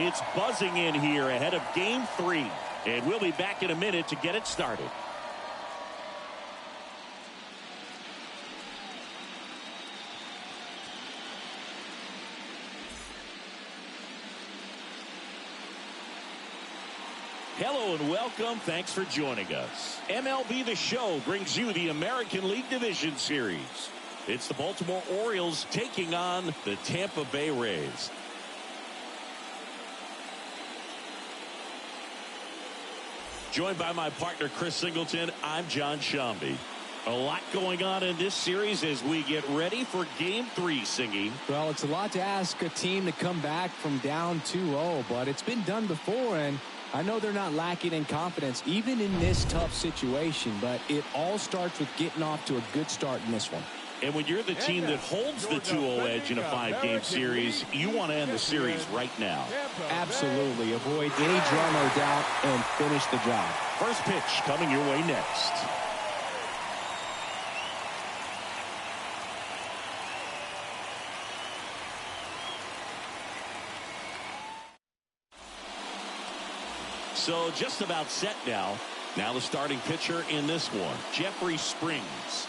It's buzzing in here ahead of Game 3. And we'll be back in a minute to get it started. Hello and welcome. Thanks for joining us. MLB The Show brings you the American League Division Series. It's the Baltimore Orioles taking on the Tampa Bay Rays. Joined by my partner, Chris Singleton, I'm John Shambi. A lot going on in this series as we get ready for Game 3, Singy. Well, it's a lot to ask a team to come back from down 2-0, but it's been done before, and I know they're not lacking in confidence, even in this tough situation, but it all starts with getting off to a good start in this one. And when you're the team that holds the 2-0 edge in a 5-game series, you want to end the series right now. Absolutely. Avoid any drama or doubt and finish the job. First pitch coming your way next. So just about set now. Now the starting pitcher in this one, Jeffrey Springs.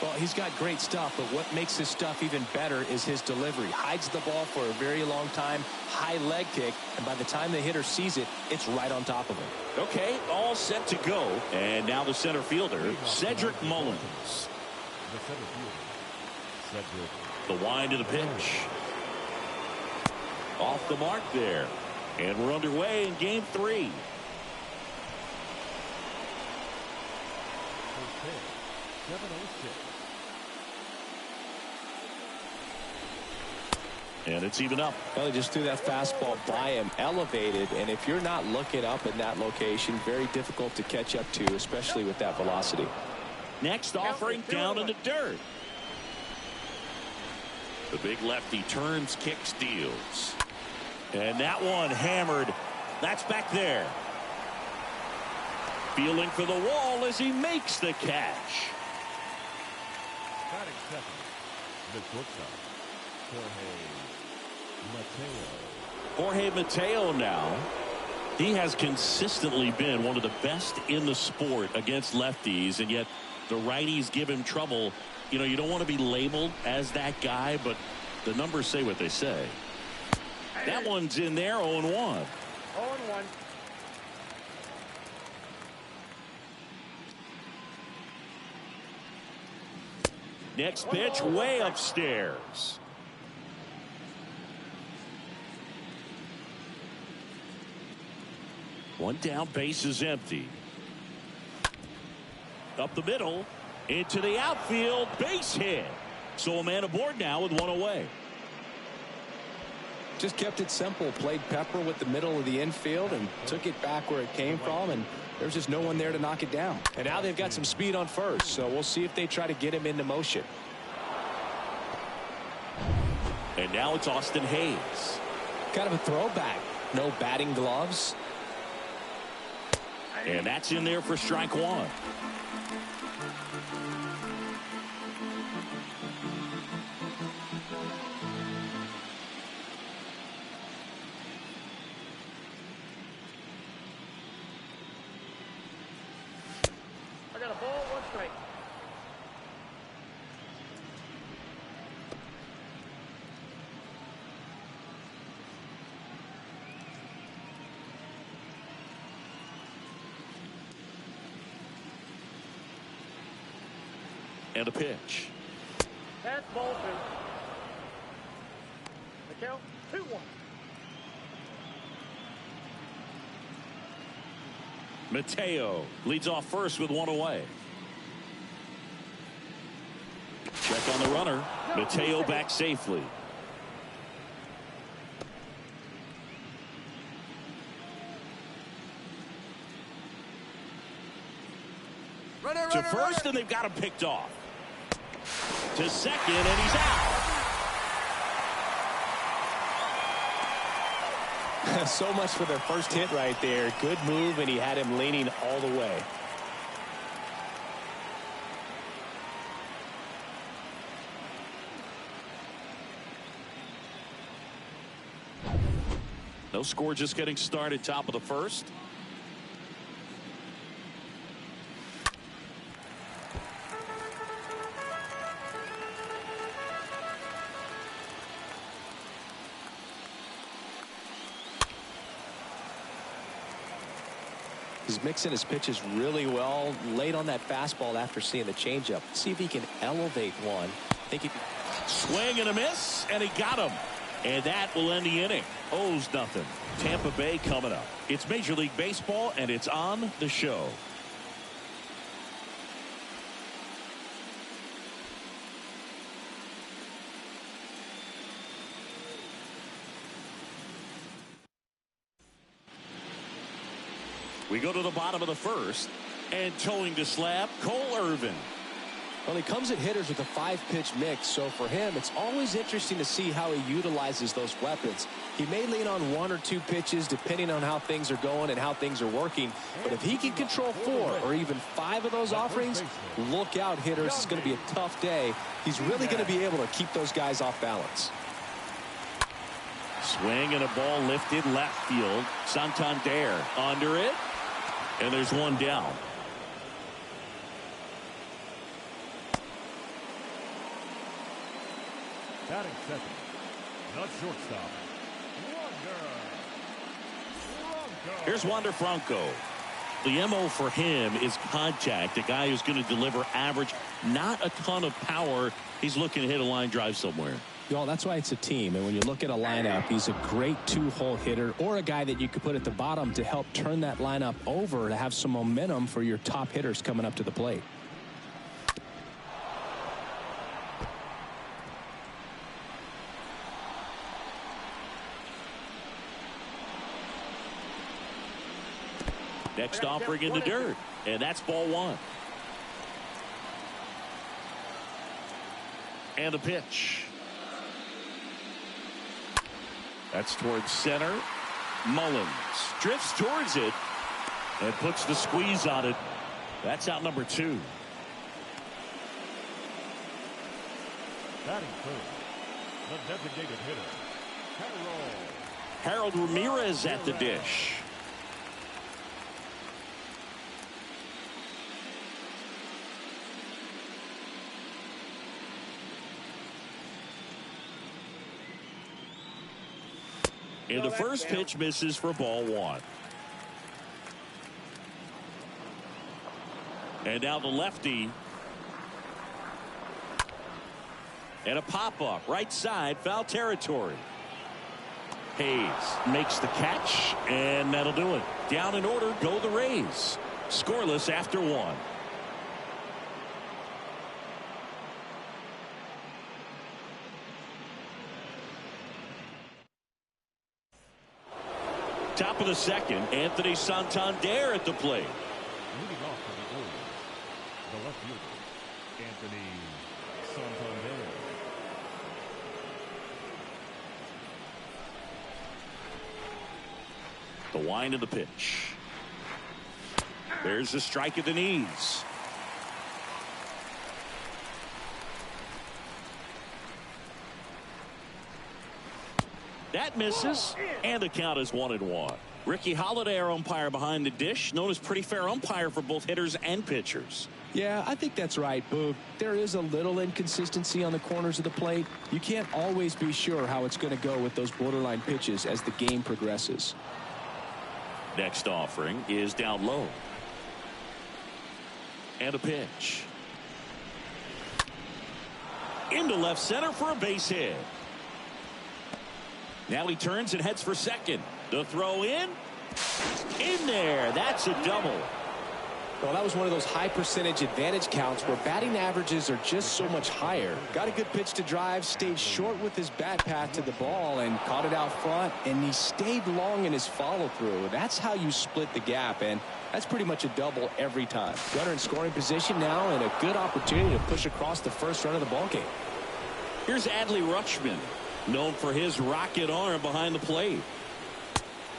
Well, he's got great stuff, but what makes his stuff even better is his delivery. Hides the ball for a very long time, high leg kick, and by the time the hitter sees it, it's right on top of him. Okay, all set to go. And now the center fielder, Cedric Mullins. The wind of the pitch. Off the mark there. And we're underway in Game 3. And it's even up. Well, he just threw that fastball by him, elevated, and if you're not looking up in that location, very difficult to catch up to, especially with that velocity. Next offering down in the dirt. The big lefty turns, kicks, deals. And that one hammered. That's back there. Feeling for the wall as he makes the catch. Batting second, the shortstop, Jorge Mateo now. He has consistently been one of the best in the sport against lefties, and yet the righties give him trouble. You know, you don't want to be labeled as that guy, but the numbers say what they say. That one's in there, 0-1. 0-1. Next pitch, way upstairs. One down, base is empty. Up the middle, into the outfield, base hit. So a man aboard now with one away. Just kept it simple, played pepper with the middle of the infield and took it back where it came from, and there's just no one there to knock it down. And now they've got some speed on first, so we'll see if they try to get him into motion. And now it's Austin Hayes. Kind of a throwback. No batting gloves. And that's in there for strike one. I got a ball, one strike. And a pitch. That's ball two. The count, 2-1. Mateo leads off first with one away. Check on the runner. Mateo back safely. To first, and they've got him picked off. To second, and he's out. So much for their first hit right there. Good move, and he had him leaning all the way. No score, just getting started, top of the first. He's mixing his pitches really well late on that fastball after seeing the changeup. See if he can elevate one. Think he can. Swing and a miss, and he got him. And that will end the inning. O's nothing. Tampa Bay coming up. It's Major League Baseball, and it's on the show. We go to the bottom of the first, and towing the slab, Cole Irvin. Well, he comes at hitters with a 5-pitch mix, so for him, it's always interesting to see how he utilizes those weapons. He may lean on 1 or 2 pitches depending on how things are going and how things are working, but if he can control 4 or even 5 of those offerings, look out, hitters. It's going to be a tough day. He's really going to be able to keep those guys off balance. Swing and a ball lifted left field. Santander under it, and there's one down. Batting second, the shortstop, Wander. Here's Wander Franco. The MO for him is contact. A guy who's going to deliver average, not a ton of power. He's looking to hit a line drive somewhere. Well, that's why it's a team. And when you look at a lineup, he's a great 2-hole hitter or a guy that you could put at the bottom to help turn that lineup over to have some momentum for your top hitters coming up to the plate. Next offering in the dirt, and that's ball 1. And the pitch. That's towards center. Mullins drifts towards it and puts the squeeze on it. That's out number 2. Batting third, the designated hitter, Harold Ramirez at the dish. And the first pitch misses for ball 1. And now the lefty. And a pop-up right side, foul territory. Hayes makes the catch, and that'll do it. Down in order, go the Rays. Scoreless after 1. Top of the second, Anthony Santander at the plate. leading off for the Orioles, the left fielder, Anthony Santander. The wind of the pitch. There's the strike at the knees. That misses, and the count is 1-1. Ricky Holiday, our umpire behind the dish, known as pretty fair umpire for both hitters and pitchers. Yeah, I think that's right, Boog. There is a little inconsistency on the corners of the plate. You can't always be sure how it's going to go with those borderline pitches as the game progresses. Next offering is down low. And a pitch. Into left center for a base hit. Now he turns and heads for second. The throw in there. That's a double. Well, that was one of those high percentage advantage counts where batting averages are just so much higher. Got a good pitch to drive, stayed short with his bat path to the ball and caught it out front, and he stayed long in his follow through. That's how you split the gap, and that's pretty much a double every time. Runner in scoring position now and a good opportunity to push across the first run of the ballgame. Here's Adley Rutschman, known for his rocket arm behind the plate.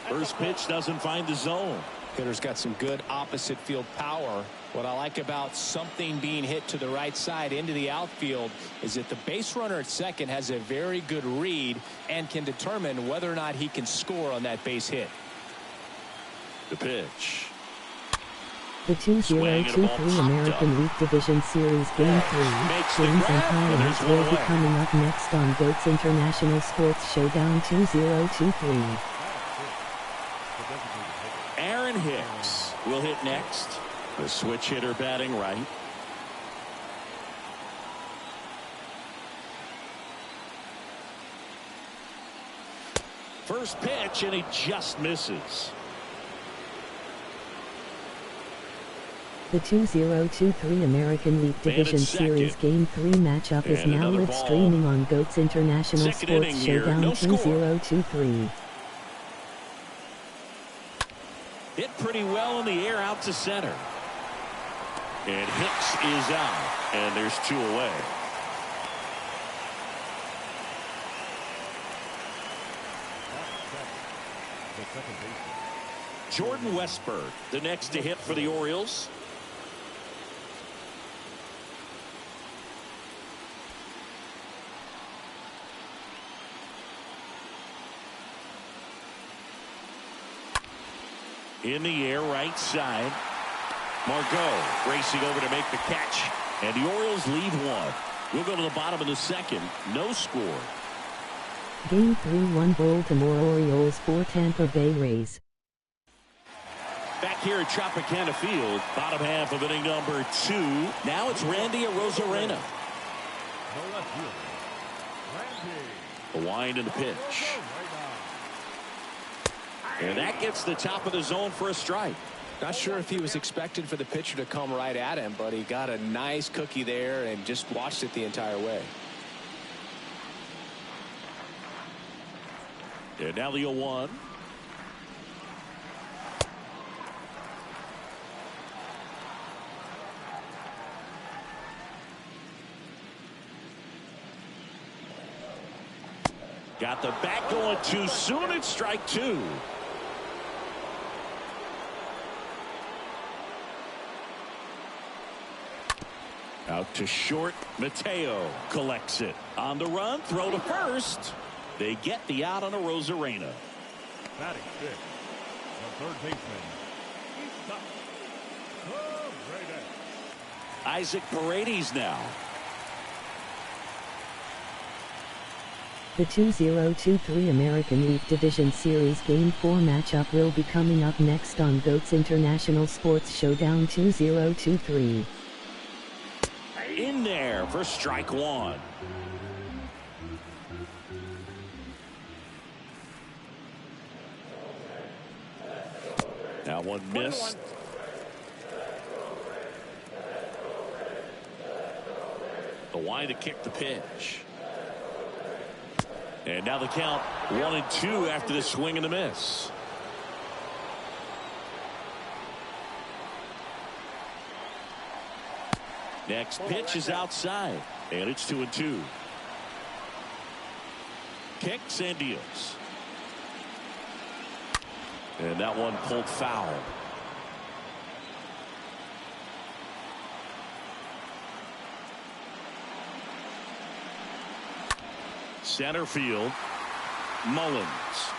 First pitch doesn't find the zone. Hitter's got some good opposite field power. What I like about something being hit to the right side into the outfield is that the base runner at second has a very good read and can determine whether or not he can score on that base hit. The pitch. The 2023 American League Division Series Game 3, James and highlights will be coming up next on GOAT's International Sports Showdown 2023. Aaron Hicks will hit next. The switch hitter batting right. First pitch, and he just misses. The 2023 American League Division Series Game 3 matchup is now live streaming on GOAT's International Sports Showdown 2023. Hit pretty well in the air out to center. And Hicks is out, and there's 2 away. Jordan Westburg, the next to hit for the Orioles. In the air, right side. Margot racing over to make the catch. And the Orioles lead 1. We'll go to the bottom of the second. No score. Game 3-1 Baltimore Orioles 4 Tampa Bay Rays. Back here at Tropicana Field, bottom half of inning number 2. Now it's Randy Arozarena. The wind and the pitch. And that gets the top of the zone for a strike. Not sure if he was expecting for the pitcher to come right at him, but he got a nice cookie there and just watched it the entire way. And now the 0-1. Got the bat going too soon. It's strike 2. Out to short. Mateo collects it. On the run. Throw to first. They get the out on Arozarena. Batting fifth, the third baseman. Isaac Paredes now. The 2023 American League Division Series Game 4 matchup will be coming up next on GOAT's International Sports Showdown 2023. In there for strike 1. Now one missed. The wind to kick the pitch. And now the count 1-2 after the swing and the miss. Next pitch is outside, and it's 2-2. Kicks and deals. And that one pulled foul. Center field. Mullins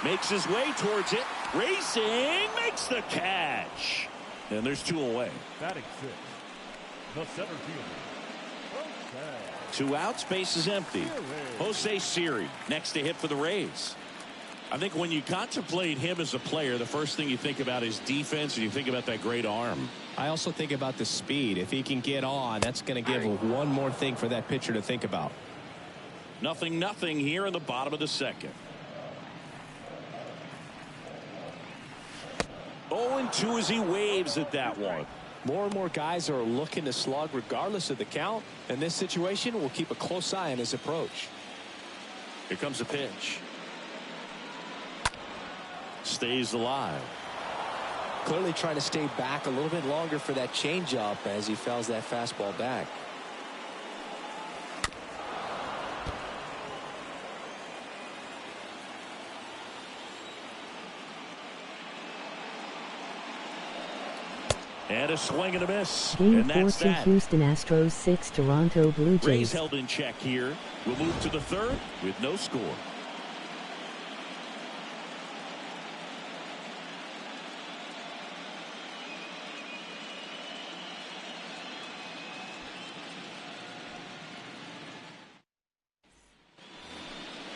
makes his way towards it. Racing, makes the catch. And there's 2 away. Batting sixth, the center fielder. 2 outs, base is empty. Jose Siri next to hit for the Rays. I think when you contemplate him as a player, the first thing you think about is defense, and you think about that great arm. I also think about the speed. If he can get on, that's going to give one more thing for that pitcher to think about. 0-0 here in the bottom of the second. 0-2 as he waves at that one. More and more guys are looking to slug regardless of the count. In this situation, we'll keep a close eye on his approach. Here comes a pitch. Stays alive. Clearly trying to stay back a little bit longer for that changeup as he fouls that fastball back. And a swing and a miss. Game and 4 that's to that. Houston Astros 6 Toronto Blue Jays. Rays held in check here. We'll move to the third with no score.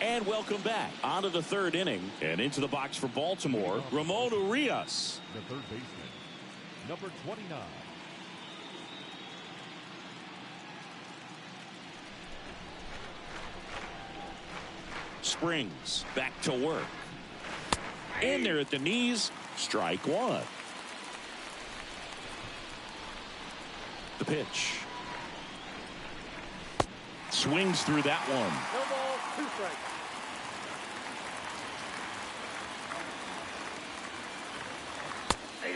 And welcome back onto the third inning and into the box for Baltimore, Ramon Urias. The third baseman, number 29. Springs back to work. In there at the knees, strike one. The pitch. Swings through that one. No ball, 2 strikes.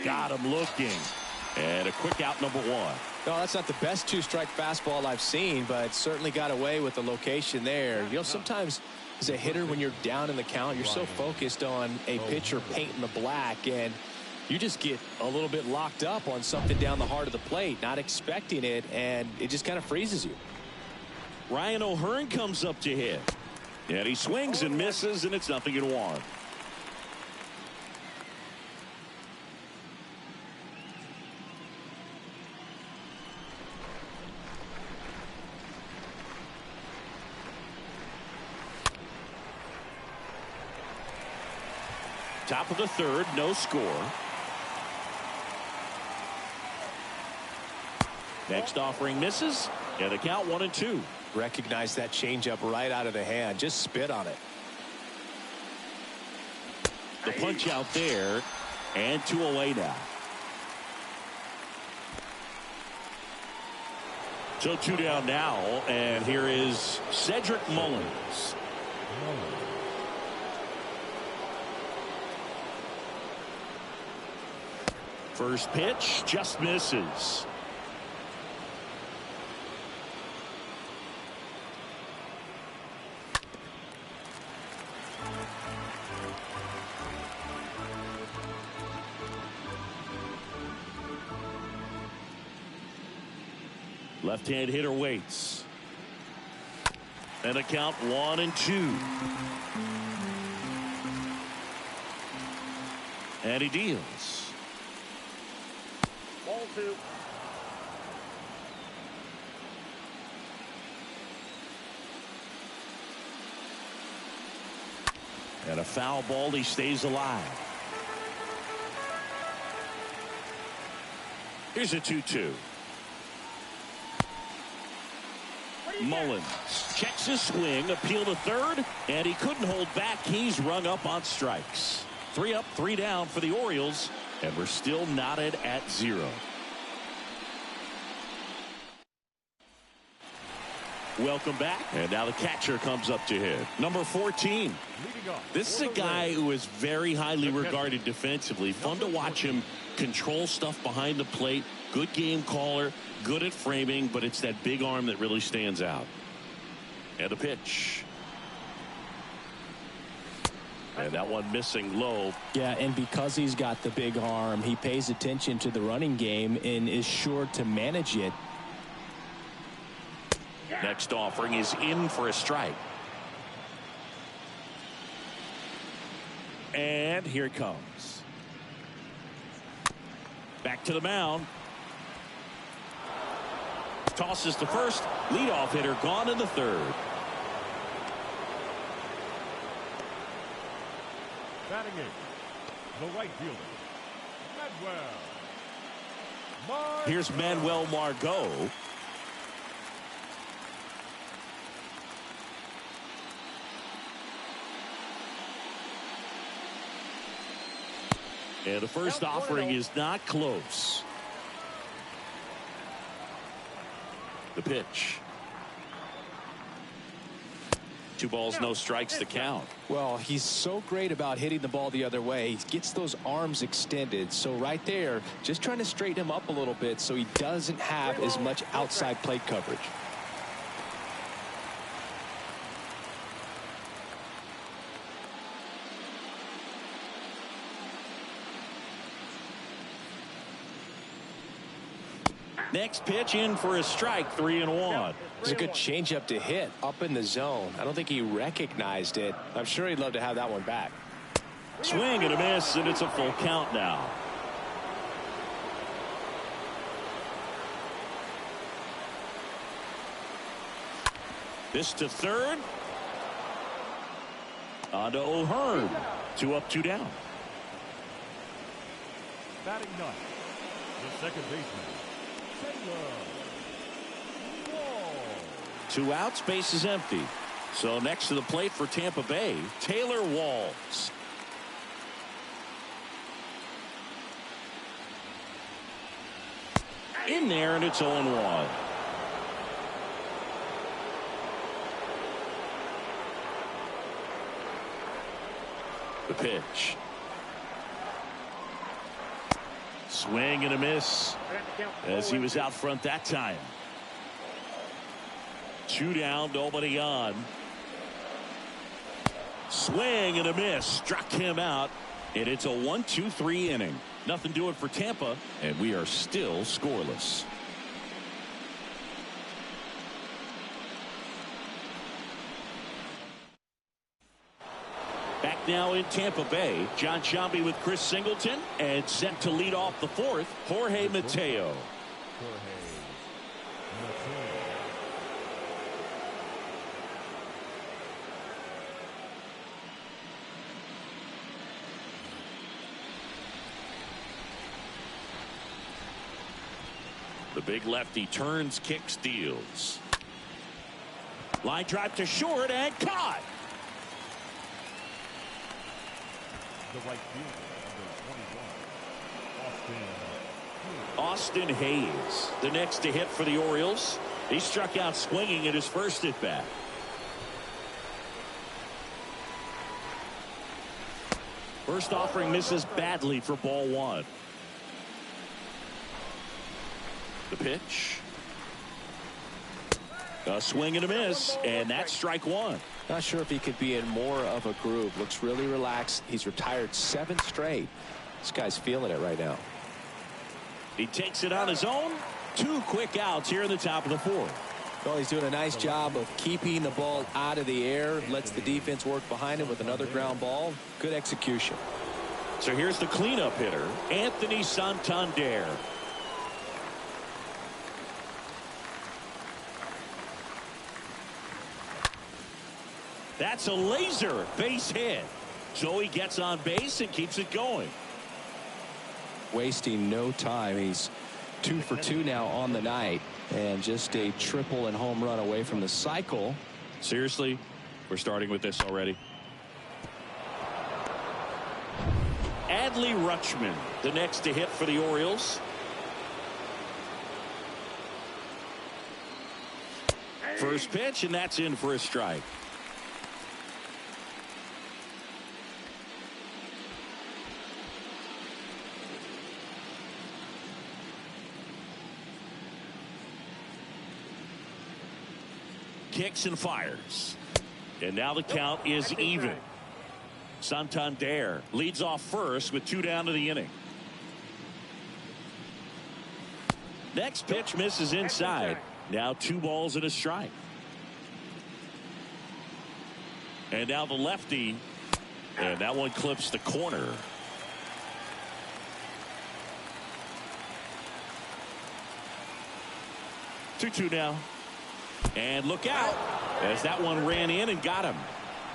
Got him looking. And a quick out, number 1. No, that's not the best 2-strike fastball I've seen, but certainly got away with the location there. You know, sometimes as a hitter, when you're down in the count, you're so focused on a pitcher painting the black, and you just get a little bit locked up on something down the heart of the plate, not expecting it, and it just kind of freezes you. Ryan O'Hearn comes up to hit. And he swings and misses, and it's 0-1. Top of the third, no score. Next offering misses, and the count 1-2. Recognize that changeup right out of the hand. Just spit on it. The punch out there, and 2 away now. So 2 down now, and here is Cedric Mullins. First pitch just misses. Left-hand hitter waits. And a count 1-2. And he deals. Ball 2. And a foul ball, he stays alive. Here's a 2-2. Mullins checks his swing, appeal to third, and he couldn't hold back. He's rung up on strikes. 3 up, 3 down for the Orioles, and we're still knotted at 0. Welcome back, and now the catcher comes up to hit. Number 14. This is a guy who is very highly regarded defensively. Fun to watch him control stuff behind the plate. Good game caller, good at framing, but it's that big arm that really stands out. And a pitch. And that one missing low. Yeah, and because he's got the big arm, he pays attention to the running game and is sure to manage it. Next offering is in for a strike. And here it comes. Back to the mound. Tosses to first. Leadoff hitter gone in the third. Batting eighth, the right fielder, Manuel. Here's Manuel Margot. And the first offering is not close. The pitch. 2 balls, no strikes to count. Well, he's so great about hitting the ball the other way. He gets those arms extended. So right there, just trying to straighten him up a little bit so he doesn't have as much outside plate coverage. Next pitch in for a strike, 3-1. It's a good changeup to hit up in the zone. I don't think he recognized it. I'm sure he'd love to have that one back. Swing and a miss, and it's a full count now. This to third. On to O'Hearn. 2 up, 2 down. Batting ninth, the second baseman, Taylor Wall. 2 outs, base is empty. So next to the plate for Tampa Bay, Taylor Walls. In there, and it's 0-1. The pitch. Swing and a miss as he was out front that time. 2 down, nobody on. Swing and a miss. Struck him out. And it's a 1-2-3 inning. Nothing doing for Tampa, and we are still scoreless. Back now in Tampa Bay, John Sciambi with Chris Singleton, and set to lead off the fourth, Jorge Mateo. The big lefty turns, kicks, deals. Line drive to short and caught. The right fielder, number 21, Austin Hayes, the next to hit for the Orioles. He struck out swinging at his first at bat. First offering misses badly for ball 1. The pitch. A swing and a miss, and that's strike 1. Not sure if he could be in more of a groove. Looks really relaxed. He's retired 7 straight. This guy's feeling it right now. He takes it on his own. 2 quick outs here in the top of the 4th. Well, he's doing a nice job of keeping the ball out of the air. Lets the defense work behind him with another ground ball. Good execution. So here's the cleanup hitter, Anthony Santander. That's a laser base hit. So he gets on base and keeps it going. Wasting no time. He's 2 for 2 now on the night, and just a triple and home run away from the cycle. Seriously, we're starting with this already. Adley Rutschman, the next to hit for the Orioles. First pitch, and that's in for a strike. Kicks and fires. And now the count is even. Santander leads off first with 2 down to the inning. Next pitch misses inside. Now 2 balls and a strike. And now the lefty. And that one clips the corner. Two now. And look out as that one ran in and got him.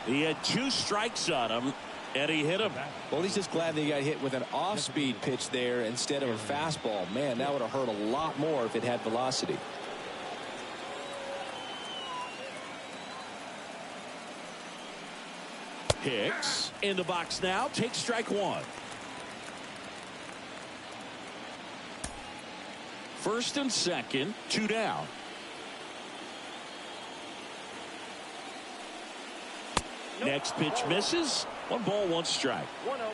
He had 2 strikes on him, and he hit him. Well, he's just glad that he got hit with an off-speed pitch there instead of a fastball. Man, that would have hurt a lot more if it had velocity. Hicks in the box now, takes strike 1. First and second, 2 down. Next pitch misses. 1 ball, 1 strike. 1-0.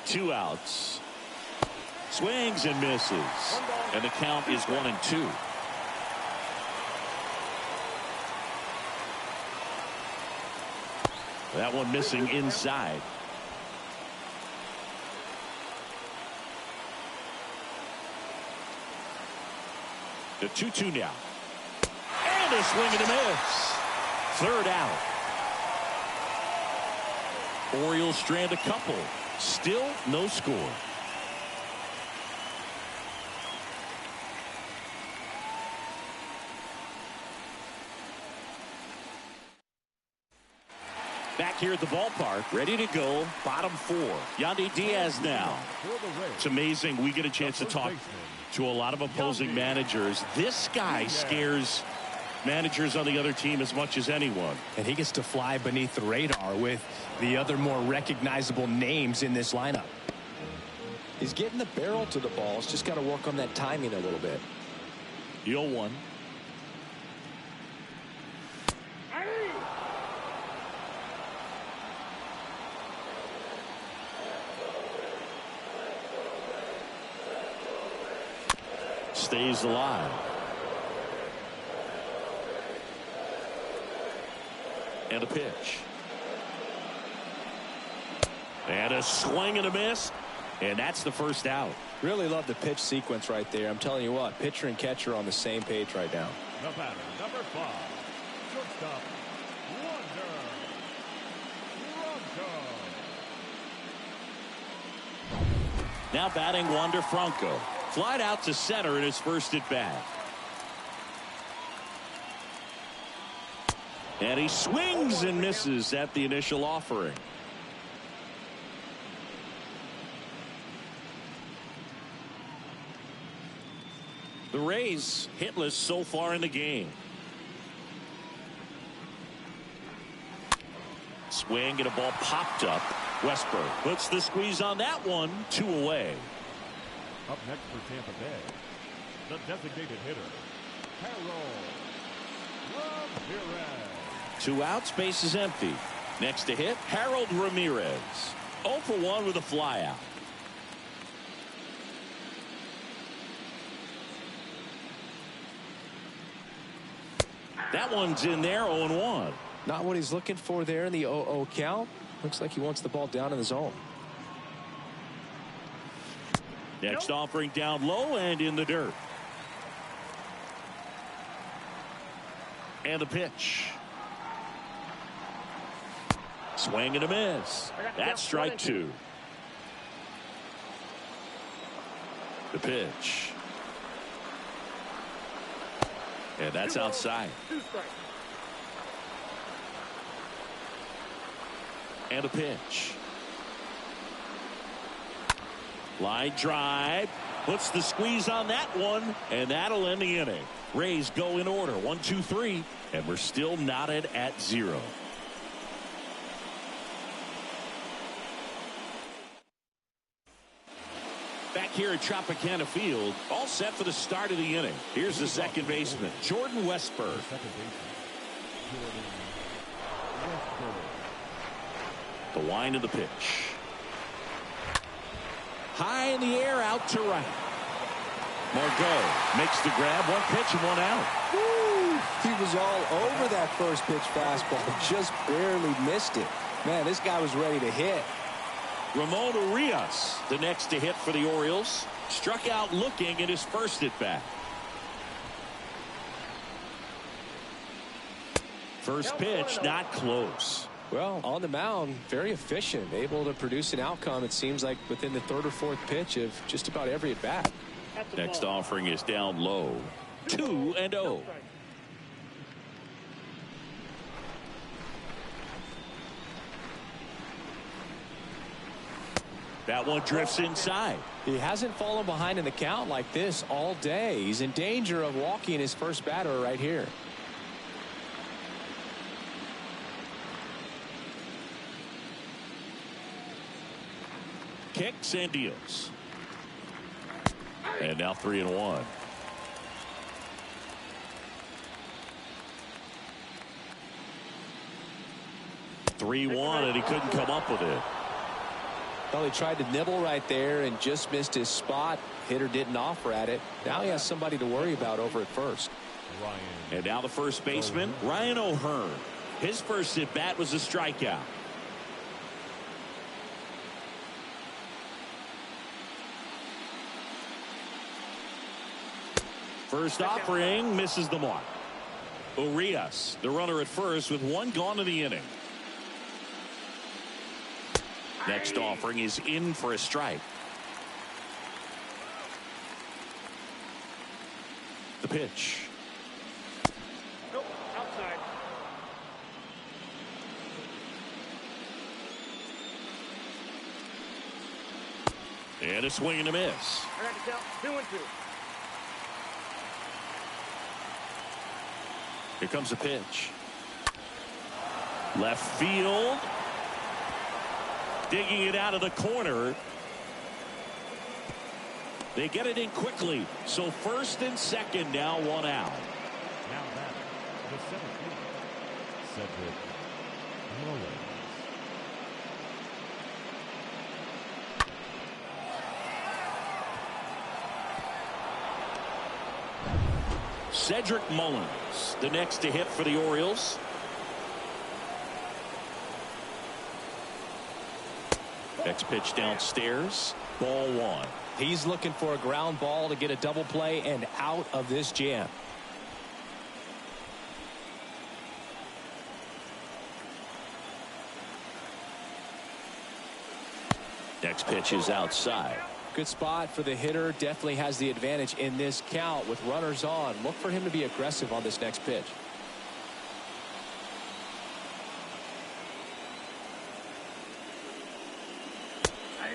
2 outs. Swings and misses. And the count is 1-2. That one missing inside. The 2-2 now. And a swing and a miss. Third out. Orioles strand a couple. Still no score. Back here at the ballpark, ready to go, bottom four. Yandy Diaz now. It's amazing we get a chance to talk to a lot of opposing managers. This guy scares managers on the other team as much as anyone. And he gets to fly beneath the radar with the other more recognizable names in this lineup. He's getting the barrel to the ball. He's just got to work on that timing a little bit. 0-1. Stays alive. And a pitch. And a swing and a miss. And that's the first out. Really love the pitch sequence right there. I'm telling you what, pitcher and catcher are on the same page right now. The batter, number 5, shortstop, Wander Franco. Now batting Wander Franco. Flied out to center in his first at bat. And he swings and misses at the initial offering. The Rays hitless so far in the game. Swing and a ball popped up. Westberg puts the squeeze on that one. 2 away. Up next for Tampa Bay, the designated hitter, Harold Ramirez. 2 outs, base is empty. Next to hit, Harold Ramirez. 0 for 1 with a flyout. That one's in there, 0-1. Not what he's looking for there in the 0-0 count. Looks like he wants the ball down in the zone. Next offering down low and in the dirt. And the pitch. Swing and a miss. That's strike 2. The pitch. And that's outside. And a pitch. Line drive. Puts the squeeze on that one. And that'll end the inning. Rays go in order. 1, 2, 3. And we're still knotted at 0. Back here at Tropicana Field, all set for the start of the inning. Here's the second baseman, Jordan Westberg. The wind of the pitch. High in the air, out to right. Margot makes the grab, 1 pitch and 1 out. Woo! He was all over that first pitch fastball, just barely missed it. Man, this guy was ready to hit. Ramon Urias, the next to hit for the Orioles, struck out looking in his first at bat. First pitch, not close. Well, on the mound, very efficient, able to produce an outcome, it seems like, within the 3rd or 4th pitch of just about every at bat. Next offering is down low. 2-0. That one drifts inside. He hasn't fallen behind in the count like this all day. He's in danger of walking his first batter right here. Kicks and deals. And now 3-1. And he couldn't come up with it. Well, he tried to nibble right there and just missed his spot. Hitter didn't offer at it. Now he has somebody to worry about over at first. And now the first baseman, Ryan O'Hearn. His first at bat was a strikeout. First offering misses the mark. Urias, the runner at first with one gone in the inning. Next offering is in for a strike. The pitch. Nope, outside. And a swing and a miss. I got to count 2-2. Here comes a pitch. Left field. Digging it out of the corner. They get it in quickly. So first and second now, one out. Now that the center fielder, Cedric Mullins. Cedric Mullins, the next to hit for the Orioles. Next pitch downstairs. Ball one. He's looking for a ground ball to get a double play and out of this jam. Next pitch is outside. Good spot for the hitter. Definitely has the advantage in this count with runners on. Look for him to be aggressive on this next pitch.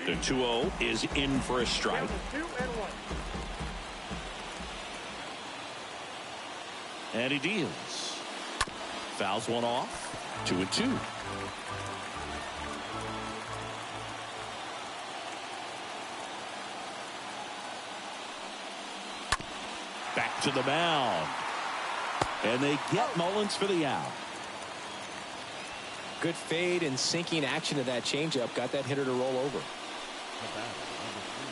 The 2-0 is in for a strike. 2-1. And he deals. Fouls one off. 2-2. Back to the mound. And they get Mullins for the out. Good fade and sinking action of that changeup. Got that hitter to roll over. The batter, number 3,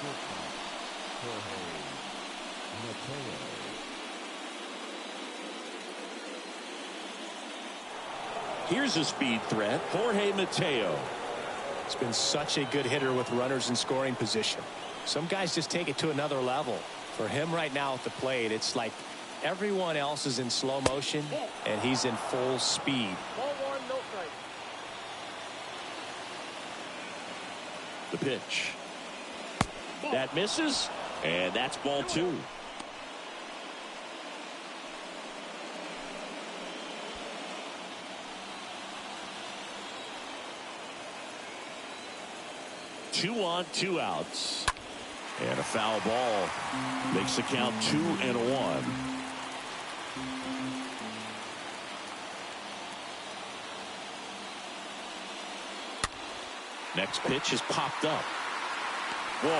shortstop, Jorge Mateo. Here's a speed threat. Jorge Mateo. He's been such a good hitter with runners in scoring position. Some guys just take it to another level. For him right now at the plate, it's like everyone else is in slow motion and he's in full speed. Ball 1, no strike. The pitch. That misses. And that's ball 2. Two on, 2 outs. And a foul ball makes the count 2-1. Next pitch is popped up. Walls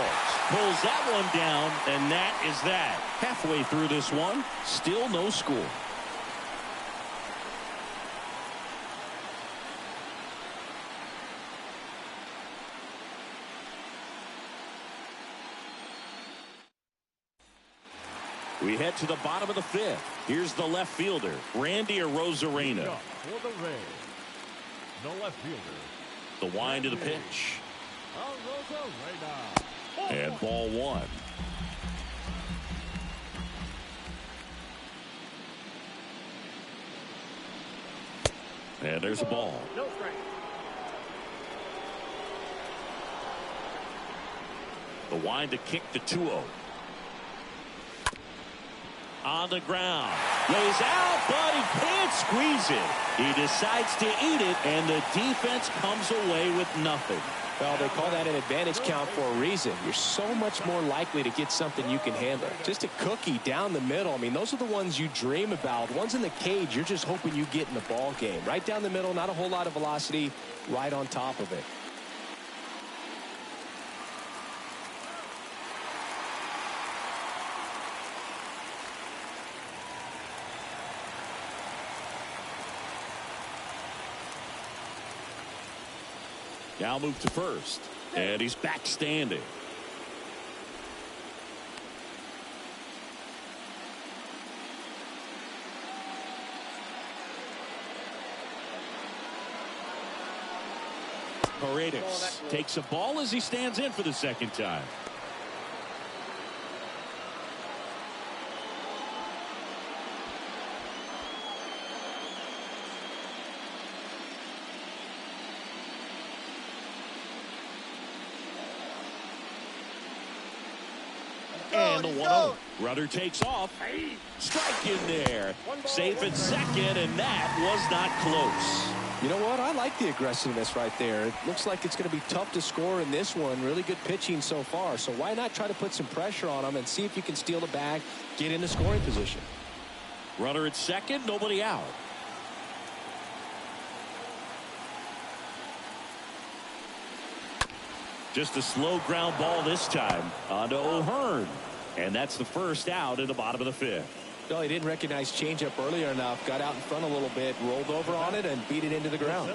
pulls that one down, and that is that. Halfway through this one, still no score. We head to the bottom of the 5th. Here's the left fielder, Randy Arozarena. For the Rays, the left fielder. The wind of the pitch. Arozarena. And ball 1. And there's a ball. No strike. The wind to kick the 2-0. On the ground. Lays out, but he can't squeeze it. He decides to eat it, and the defense comes away with nothing. Well, they call that an advantage count for a reason. You're so much more likely to get something you can handle. Just a cookie down the middle. I mean, those are the ones you dream about. Ones in the cage, you're just hoping you get in the ball game. Right down the middle, not a whole lot of velocity, right on top of it. Now move to first, and he's back standing. Paredes takes a ball as he stands in for the second time. And the 1-0. Runner takes off. Strike in there. Safe at second, and that was not close. You know what? I like the aggressiveness right there. It looks like it's going to be tough to score in this one. Really good pitching so far. So why not try to put some pressure on them and see if you can steal the bag, get in the scoring position. Runner at second, nobody out. Just a slow ground ball this time onto O'Hearn. And that's the first out in the bottom of the fifth. No, he didn't recognize changeup earlier enough. Got out in front a little bit, rolled over on it, and beat it into the ground.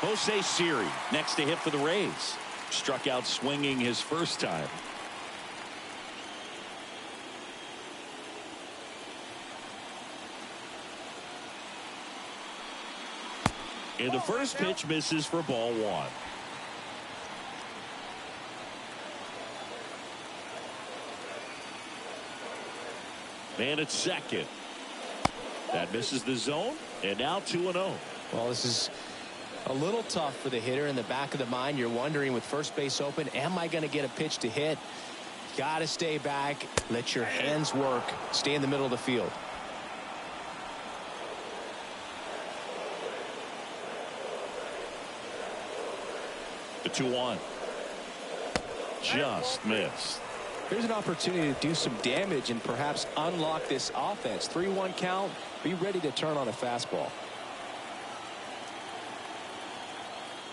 Jose Siri next to hit for the Rays. Struck out swinging his first time. And the first pitch misses for ball 1. Man at second. That misses the zone, and now 2-0. Well, this is a little tough for the hitter. In the back of the mind, you're wondering with first base open, am I going to get a pitch to hit? Got to stay back, let your hands work, stay in the middle of the field. The 2-1. Just missed. Here's an opportunity to do some damage and perhaps unlock this offense. 3-1 count. Be ready to turn on a fastball.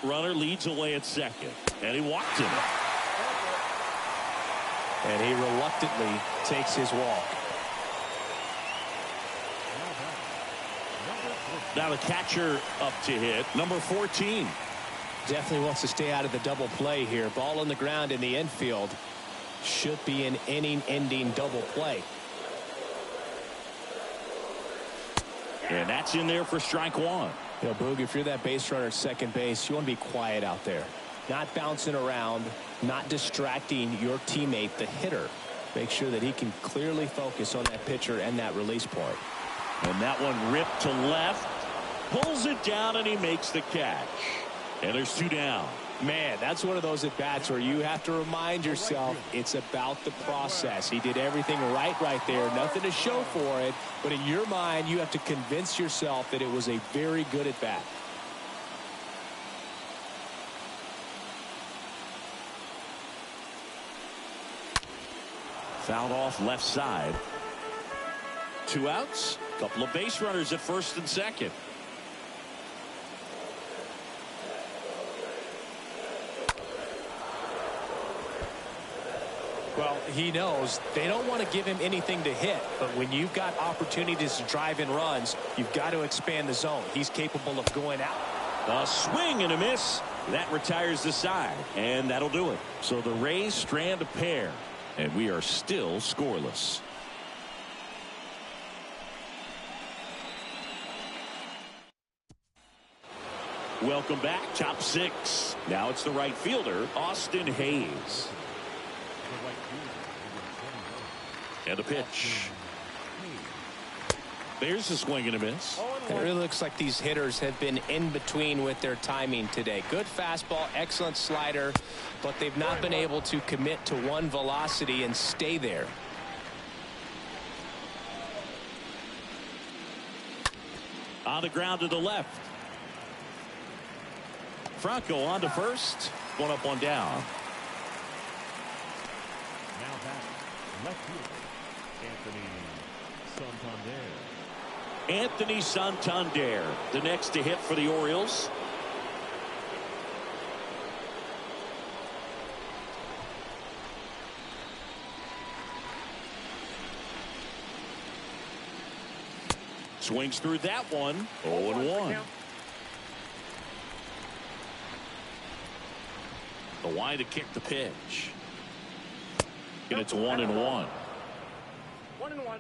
Runner leads away at second, and he walked him. And he reluctantly takes his walk. Now the catcher up to hit, number 14. Definitely wants to stay out of the double play here. Ball on the ground in the infield. Should be an inning-ending double play. And that's in there for strike 1. You know, Boog, if you're that base runner at second base, you want to be quiet out there. Not bouncing around, not distracting your teammate, the hitter. Make sure that he can clearly focus on that pitcher and that release point. And that one ripped to left. Pulls it down, and he makes the catch. And there's 2 down. Man, that's one of those at-bats where you have to remind yourself it's about the process. He did everything right there. Nothing to show for it. But in your mind, you have to convince yourself that it was a very good at-bat. Fouled off left side. 2 outs. Couple of base runners at first and second. Well, he knows they don't want to give him anything to hit, but when you've got opportunities to drive in runs, you've got to expand the zone. He's capable of going out. A swing and a miss. That retires the side, and that'll do it. So the Rays strand a pair, and we are still scoreless. Welcome back. Top 6. Now it's the right fielder, Austin Hayes. And a pitch. There's a swing and a miss. It really looks like these hitters have been in between with their timing today. Good fastball, excellent slider, but they've not been able to commit to one velocity and stay there. On the ground to the left. Franco on to first. 1 up, 1 down. Now back, left fielder, Anthony Santander, the next to hit for the Orioles. Swings through that one. 0-1. The wide to kick the pitch. And it's 1-1. 1-1.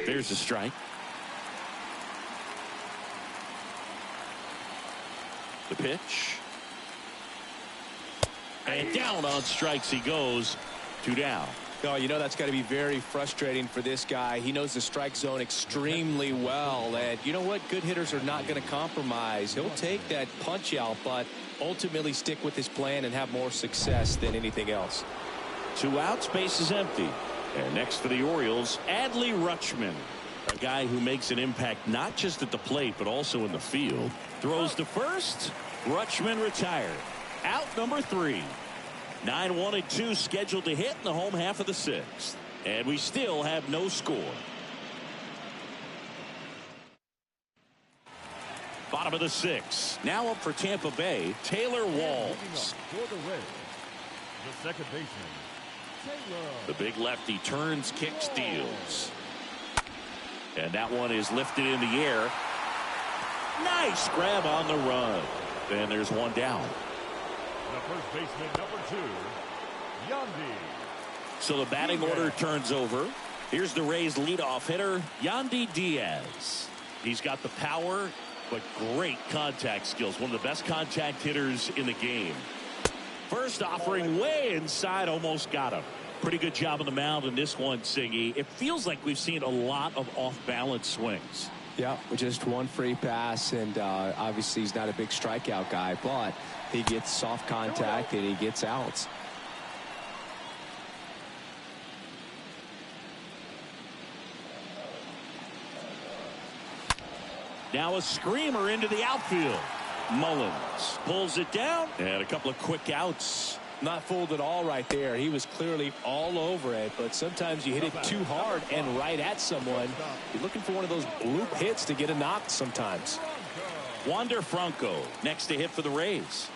There's a strike. The pitch. And down on strikes he goes. 2 down. Oh, you know that's got to be very frustrating for this guy. He knows the strike zone extremely well. And you know what? Good hitters are not going to compromise. He'll take that punch out, but ultimately stick with his plan and have more success than anything else. 2 outs, base is empty. And next for the Orioles, Adley Rutschman. A guy who makes an impact not just at the plate, but also in the field. Throws to first. Rutschman retired. Out number 3. 9-1-2 scheduled to hit in the home half of the 6th. And we still have no score. Bottom of the 6th. Now up for Tampa Bay, Taylor Walls. For the Reds, the second baseman, Taylor. The big lefty turns, kicks, deals. And that one is lifted in the air. Nice grab on the run. And there's 1 down. The first baseman, number 2, Yandy. So the batting order turns over. Here's the Rays leadoff hitter, Yandy Diaz. He's got the power, but great contact skills. One of the best contact hitters in the game. First offering way inside, almost got him. Pretty good job on the mound in this one, Siggy. It feels like we've seen a lot of off-balance swings. Yeah, with just 1 free pass, and obviously he's not a big strikeout guy, but he gets soft contact and he gets outs. Now a screamer into the outfield. Mullins pulls it down, and a couple of quick outs. Not fooled at all right there. He was clearly all over it, but sometimes you hit it too hard and right at someone. You're looking for one of those bloop hits to get a knock sometimes. Wander Franco next to hit for the Rays.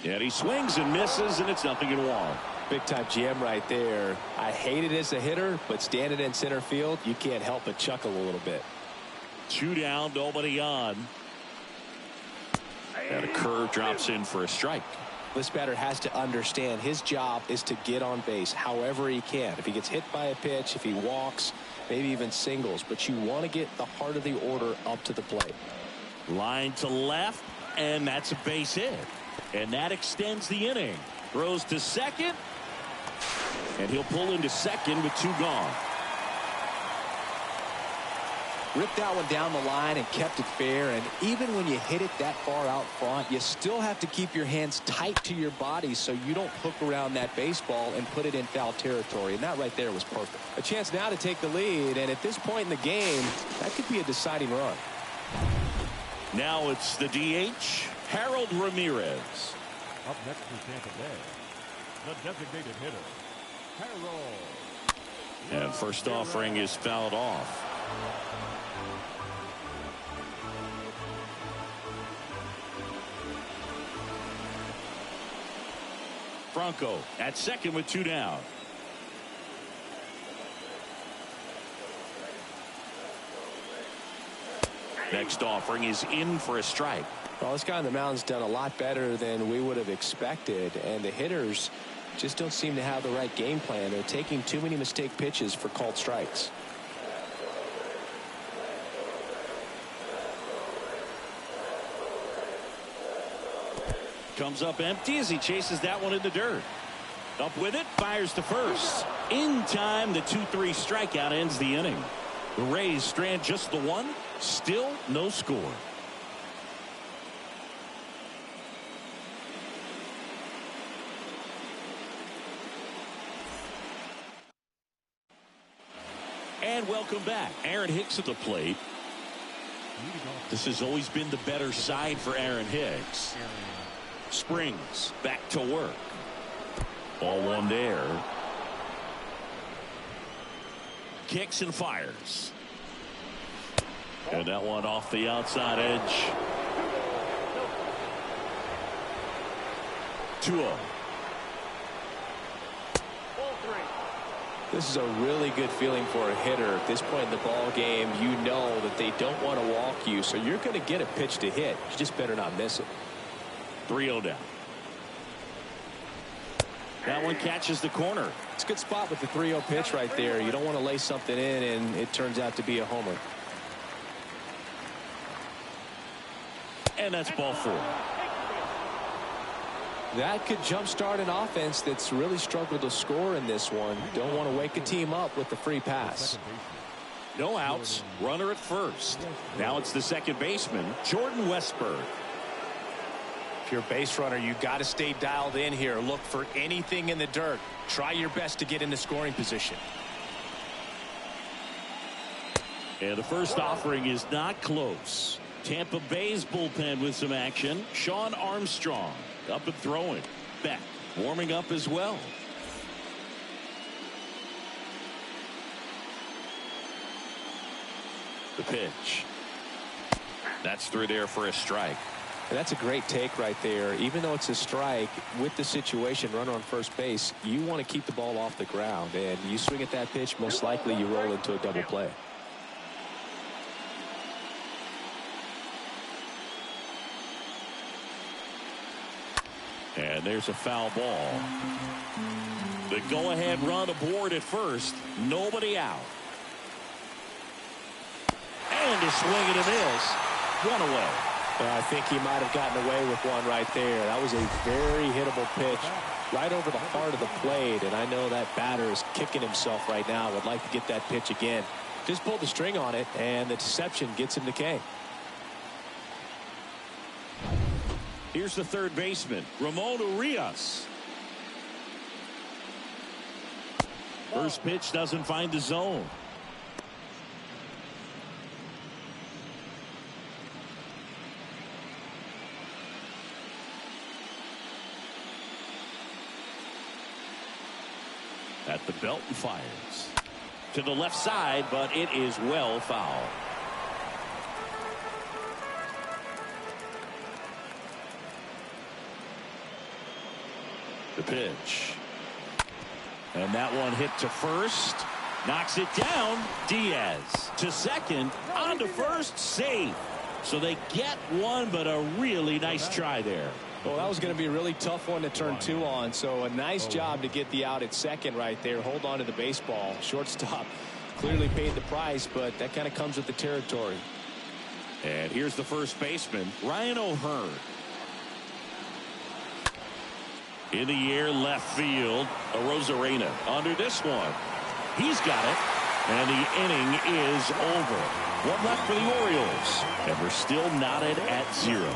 And he swings and misses, and it's 0-1. Big time GM right there. I hate it as a hitter, but standing in center field, you can't help but chuckle a little bit. 2 down, nobody on. And a curve drops in for a strike. This batter has to understand his job is to get on base however he can. If he gets hit by a pitch, if he walks, maybe even singles, but you want to get the heart of the order up to the plate. Line to left, and that's a base hit. And that extends the inning. Throws to second, and he'll pull into second with 2 gone. Ripped that one down the line and kept it fair, and even when you hit it that far out front, you still have to keep your hands tight to your body so you don't hook around that baseball and put it in foul territory, and that right there was perfect. A chance now to take the lead, and at this point in the game, that could be a deciding run. Now it's the DH, Harold Ramirez. Up next for Tampa Bay, the designated hitter, Harold. And first offering is fouled off. Franco at second with 2 down. Next offering is in for a strike. Well, this guy on the mound's done a lot better than we would have expected, and the hitters just don't seem to have the right game plan. They're taking too many mistake pitches for called strikes. Comes up empty as he chases that one in the dirt. Up with it, fires to first. In time, the 2-3 strikeout ends the inning. The Rays strand just the 1. Still no score. And welcome back. Aaron Hicks at the plate. This has always been the better side for Aaron Hicks. Springs back to work. Ball 1 there. Kicks and fires. And that one off the outside edge. 2-0. This is a really good feeling for a hitter at this point in the ball game. You know that they don't want to walk you, so you're going to get a pitch to hit. You just better not miss it. 3-0 down. That one catches the corner. It's a good spot with the 3-0 pitch right there. You don't want to lay something in and it turns out to be a homer. And that's ball 4. That could jumpstart an offense that's really struggled to score in this one. Don't want to wake a team up with the free pass. No outs, runner at first. Now it's the second baseman, Jordan Westburg. If you're a base runner, you got to stay dialed in here. Look for anything in the dirt. Try your best to get into scoring position. And the first offering is not close. Tampa Bay's bullpen with some action. Sean Armstrong up and throwing. Beck warming up as well. The pitch. That's through there for a strike. And that's a great take right there. Even though it's a strike, with the situation, runner on first base, you want to keep the ball off the ground. And you swing at that pitch, most likely you roll into a double play. And there's a foul ball. The go-ahead run aboard at first. Nobody out. And a swing and a miss. One away. I think he might have gotten away with one right there. That was a very hittable pitch right over the heart of the plate. And I know that batter is kicking himself right now. Would like to get that pitch again. Just pulled the string on it, and the deception gets him to K. Here's the third baseman, Ramon Urias. First pitch doesn't find the zone. At the belt and fires. To the left side, but it is well foul. The pitch. And that one hit to first. Knocks it down. Diaz to second. On to first. Safe. So they get one, but a really nice try there. Well, that was going to be a really tough one to turn 2 on. So a nice job to get the out at second right there. Hold on to the baseball. Shortstop clearly paid the price, but that kind of comes with the territory. And here's the first baseman, Ryan O'Hearn. In the air, left field. Arozarena under this one. He's got it. And the inning is over. One left for the Orioles. And we're still knotted at 0.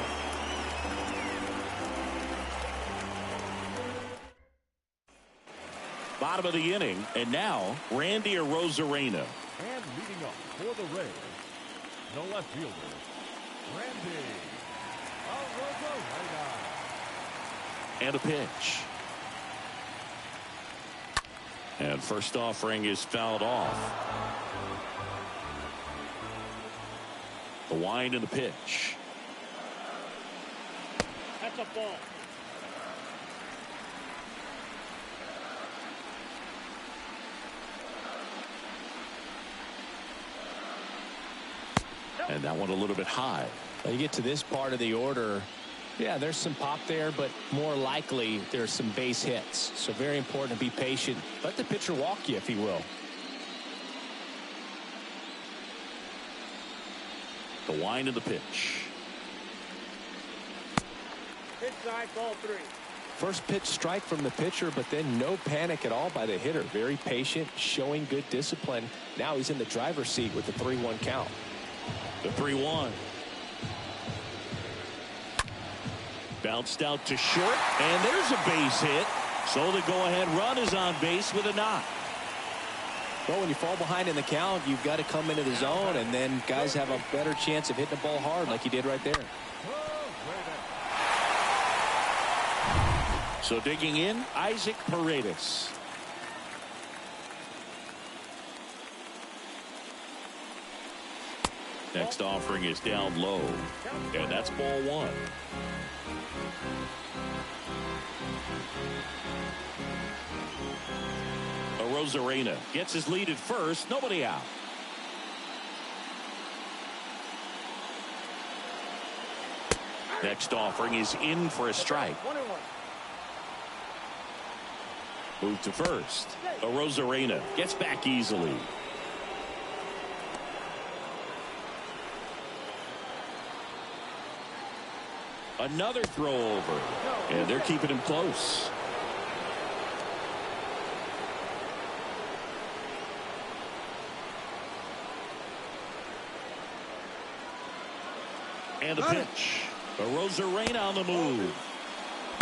Bottom of the inning. And now, Randy Arozarena. And leading up for the Rays, the left fielder, Randy Arozarena. And a pitch. And first offering is fouled off. The wind and the pitch. That's a ball. And that one a little bit high. You get to this part of the order. Yeah, there's some pop there, but more likely there's some base hits. So very important to be patient. Let the pitcher walk you, if he will. The wind and the pitch. Inside, ball 3. First pitch strike from the pitcher, but then no panic at all by the hitter. Very patient, showing good discipline. Now he's in the driver's seat with the 3-1 count. The 3-1. Bounced out to short, and there's a base hit. So the go-ahead run is on base with a knock. Well, when you fall behind in the count, you've got to come into the zone, and then guys have a better chance of hitting the ball hard like he did right there. So digging in, Isaac Paredes. Next offering is down low, and that's ball 1. Arozarena gets his lead at first. Nobody out. Next offering is in for a strike. 1-1. Move to first. Arozarena gets back easily. Another throw over. And they're keeping him close. And a pitch. A Rosarena on the move.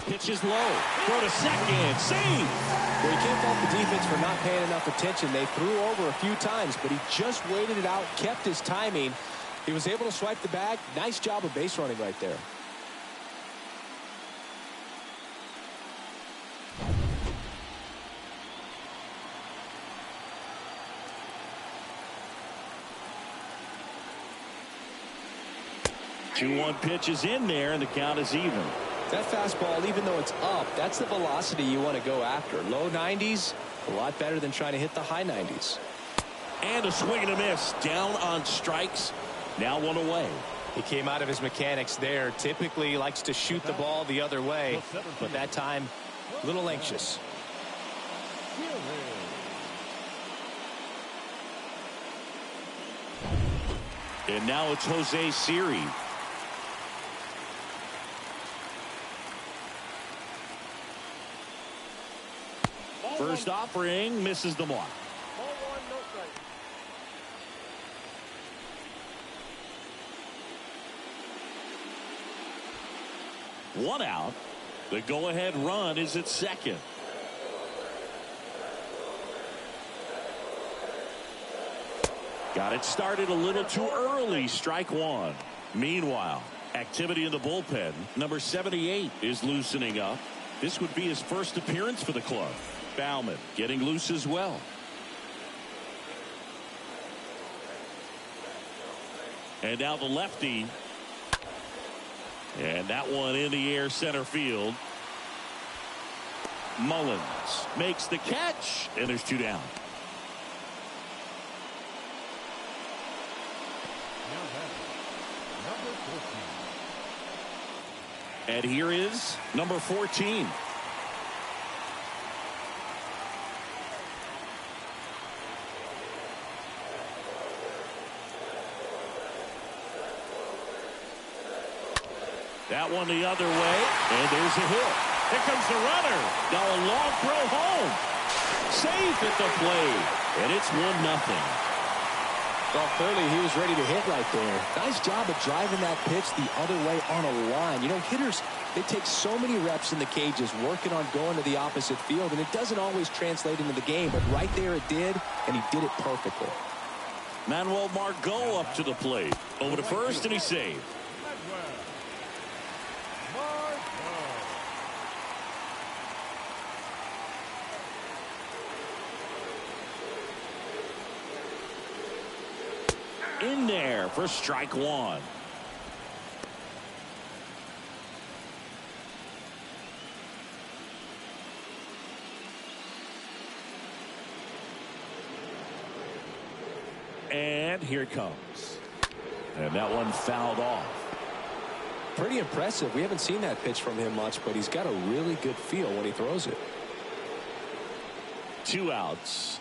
Pitch is low. Throw to second. Save. Well, you can't fault the defense for not paying enough attention. They threw over a few times, but he just waited it out, kept his timing. He was able to swipe the bag. Nice job of base running right there. Two-one pitch is in there, and the count is even. That fastball, even though it's up, that's the velocity you want to go after. Low 90s, a lot better than trying to hit the high 90s. And a swing and a miss. Down on strikes. Now one away. He came out of his mechanics there. Typically likes to shoot the ball the other way, but that time, a little anxious. And now it's Jose Siri. First offering misses the mark. One out. The go-ahead run is at second. Got it started a little too early. Strike one. Meanwhile, activity in the bullpen. Number 78 is loosening up. This would be his first appearance for the club. Bauman getting loose as well. And now the lefty. And that one in the air center field. Mullins makes the catch, and there's two down. And here is number 14. That one the other way, and there's a hit. Here comes the runner. Now a long throw home. Safe at the plate, and it's 1-0. Well, clearly he was ready to hit right there. Nice job of driving that pitch the other way on a line. You know, hitters, they take so many reps in the cages working on going to the opposite field, and it doesn't always translate into the game, but right there it did, and he did it perfectly. Manuel Margot up to the plate. Over to first, and he saved. In there for strike one. And here it comes. And that one fouled off. Pretty impressive. We haven't seen that pitch from him much, but he's got a really good feel when he throws it. Two outs.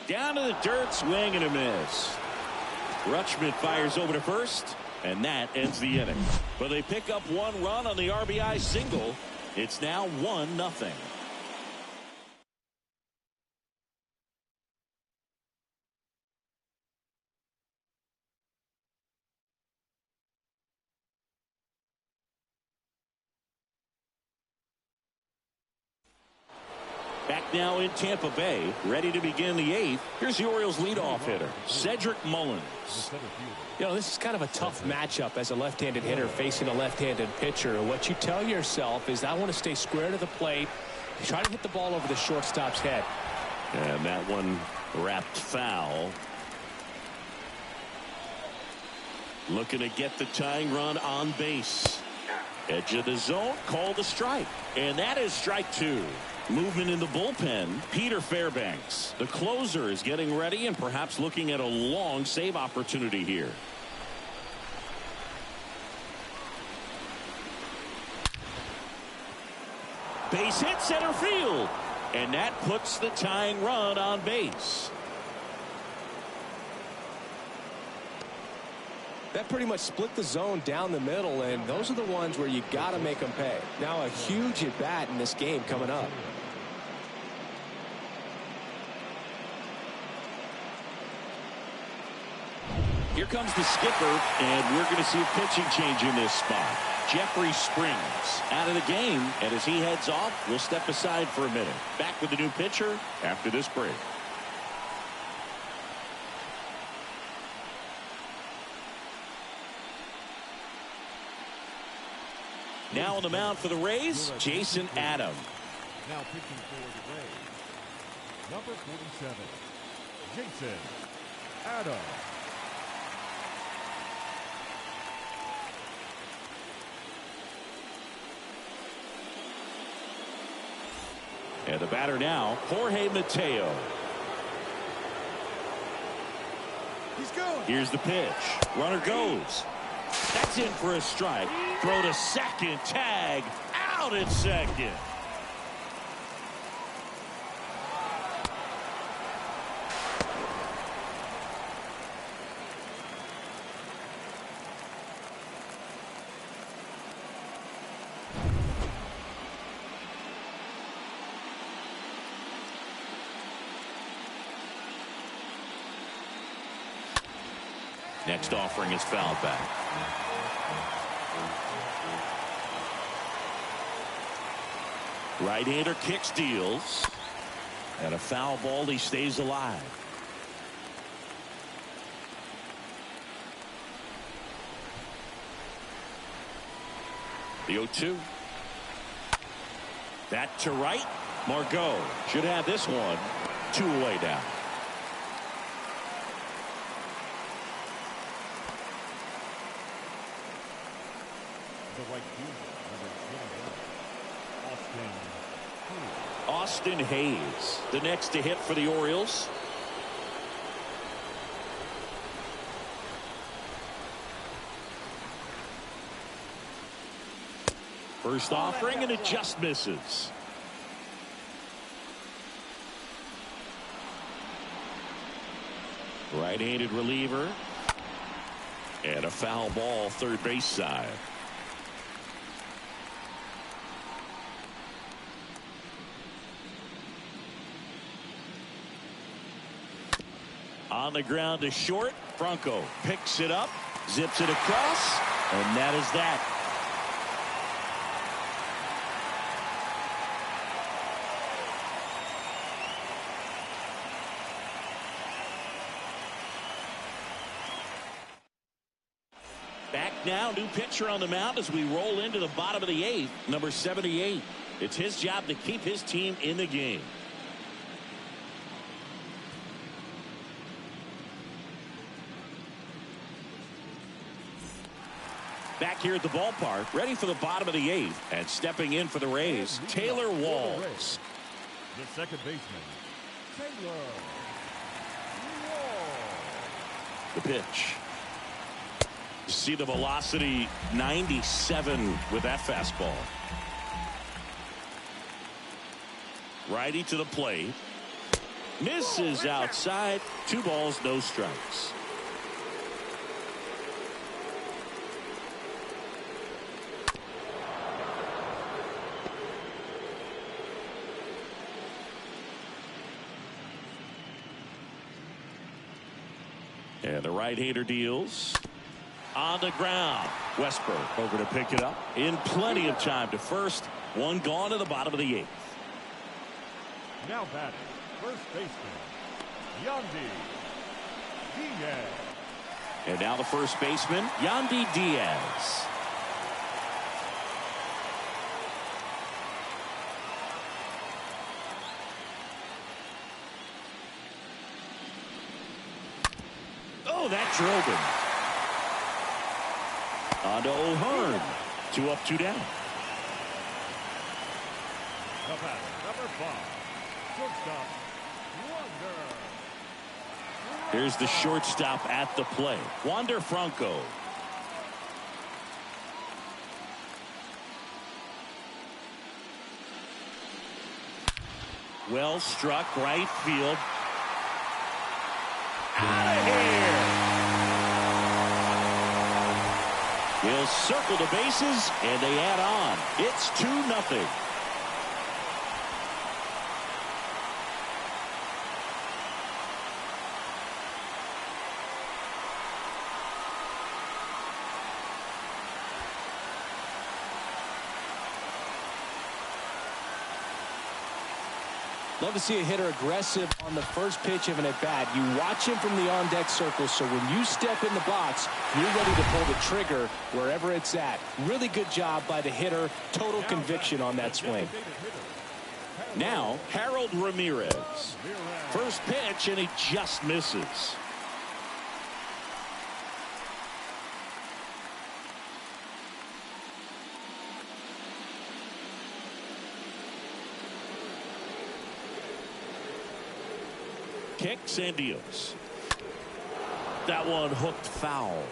Down to the dirt, swing and a miss. Rutschman fires over to first, and that ends the inning. But they pick up one run on the RBI single. It's now 1-0. Back now in Tampa Bay, ready to begin the eighth. Here's the Orioles leadoff hitter, Cedric Mullins. You know, this is kind of a tough matchup as a left-handed hitter facing a left-handed pitcher. What you tell yourself is, I want to stay square to the plate, try to hit the ball over the shortstop's head. And that one wrapped foul. Looking to get the tying run on base. Edge of the zone, called a strike. And that is strike two. Movement in the bullpen. Peter Fairbanks, the closer, is getting ready and perhaps looking at a long save opportunity here. Base hit center field, and that puts the tying run on base. That pretty much split the zone down the middle, and those are the ones where you got to make them pay. Now a huge at bat in this game coming up. Here comes the skipper, and we're going to see a pitching change in this spot. Jeffrey Springs out of the game, and as he heads off, we'll step aside for a minute. Back with the new pitcher after this break. Now on the mound for the Rays, Jason Adam. Now pitching for the Rays, number 47, Jason Adam. And the batter now, Jorge Mateo. He's going. Here's the pitch. Runner goes. That's in for a strike. Throw to second. Tag. Out at second. Next offering is fouled back. Right-hander kicks, deals. And a foul ball, he stays alive. The 0-2. That to right. Margot should have this one. 2 away now. The right fielder, number 21, Austin Hayes, the next to hit for the Orioles. First offering, and it just misses. Right-handed reliever. And a foul ball, third base side. On the ground to short. Franco picks it up, zips it across, and that is that. Back now, new pitcher on the mound as we roll into the bottom of the 8th, number 78. It's his job to keep his team in the game. Back here at the ballpark, ready for the bottom of the 8th, and stepping in for the Rays, Taylor Walls. the second baseman, Taylor Walls. The pitch. You see the velocity, 97 with that fastball. Righty to the plate. Misses outside. 2 balls, no strikes. And the right-hander deals. On the ground. Westberg over to pick it up. In plenty of time to first. 1 gone to the bottom of the 8th. Now batting, first baseman, Yandy Diaz. And now the first baseman, Yandy Diaz. Oh, that drove him. On to O'Hearn. 2 up, 2 down. The batter, number 5, shortstop, Wander. Here's the shortstop at the plate, Wander Franco. Well struck, right field. Out of here. He'll circle the bases, and they add on. It's 2-0. Love to see a hitter aggressive on the first pitch of an at-bat. You watch him from the on-deck circle, so when you step in the box, you're ready to pull the trigger wherever it's at. Really good job by the hitter. Total conviction on that swing. Now, Harold Ramirez. First pitch, and he just misses. Kicks and deals. That one hooked foul.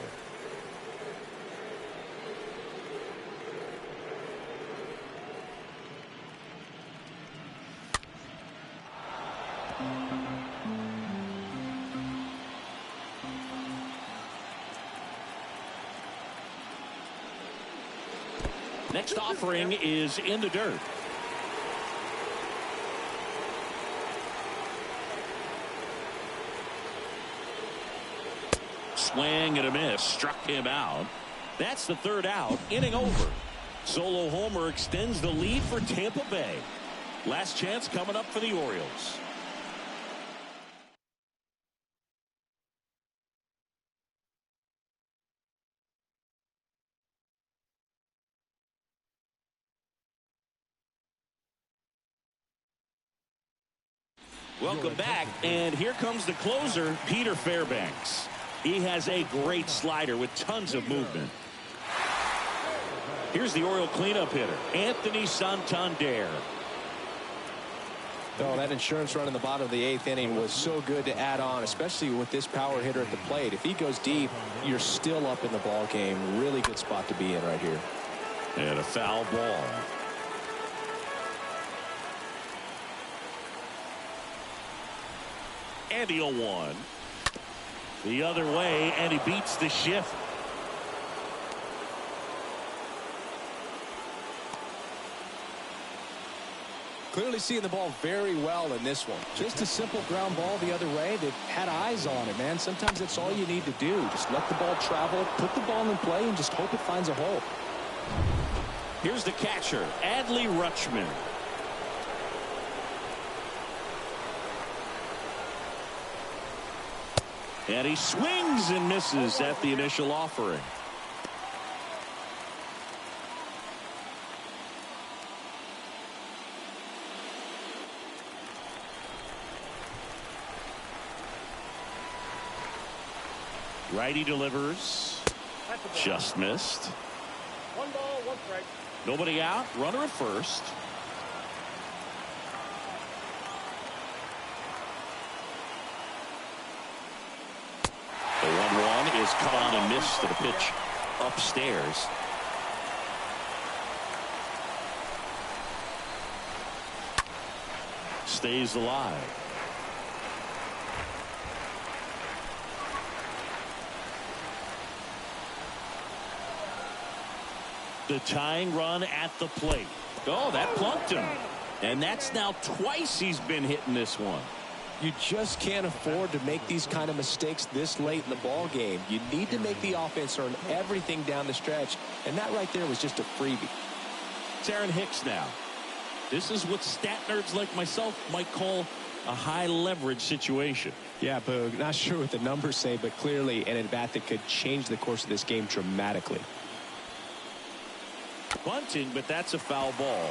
Next offering is in the dirt. Swing and a miss. Struck him out. That's the third out. Inning over. Solo homer extends the lead for Tampa Bay. Last chance coming up for the Orioles. Welcome back, and here comes the closer, Peter Fairbanks. He has a great slider with tons of movement. Here's the Oriole cleanup hitter, Anthony Santander. Oh, that insurance run in the bottom of the 8th inning was so good to add on, especially with this power hitter at the plate. If he goes deep, you're still up in the ball game. Really good spot to be in right here. And a foul ball. And the 0-1. The other way, and he beats the shift. Clearly seeing the ball very well in this one. Just a simple ground ball the other way. They've had eyes on it, man. Sometimes that's all you need to do. Just let the ball travel, put the ball in play, and just hope it finds a hole. Here's the catcher, Adley Rutschman. And he swings and misses at the initial offering. Righty delivers. Just missed. 1 ball, 1 strike. Nobody out. Runner at first. The 1-1 is cut on and missed to the pitch upstairs. Stays alive. The tying run at the plate. Oh, that plunked him. And that's now twice he's been hitting this one. You just can't afford to make these kind of mistakes this late in the ball game. You need to make the offense earn everything down the stretch, and that right there was just a freebie. It's Aaron Hicks now. This is what stat nerds like myself might call a high leverage situation. Yeah, Boog, not sure what the numbers say, but clearly an at-bat that could change the course of this game dramatically. Bunting, but that's a foul ball.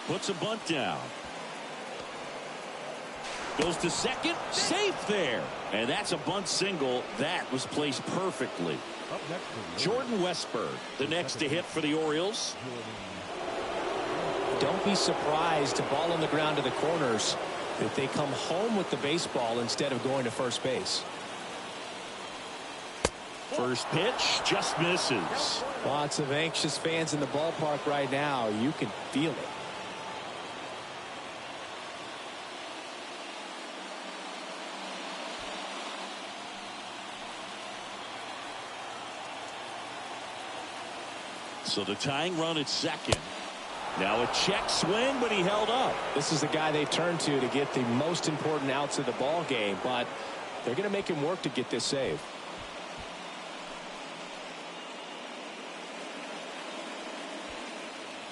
Puts a bunt down. Goes to second. Safe there. And that's a bunt single. That was placed perfectly. Jordan Westburg, the next to hit for the Orioles. Don't be surprised to ball on the ground to the corners if they come home with the baseball instead of going to first base. First pitch just misses. Lots of anxious fans in the ballpark right now. You can feel it. So the tying run at second. Now a check swing, but he held up. This is the guy they turn to get the most important outs of the ball game, but they're going to make him work to get this save.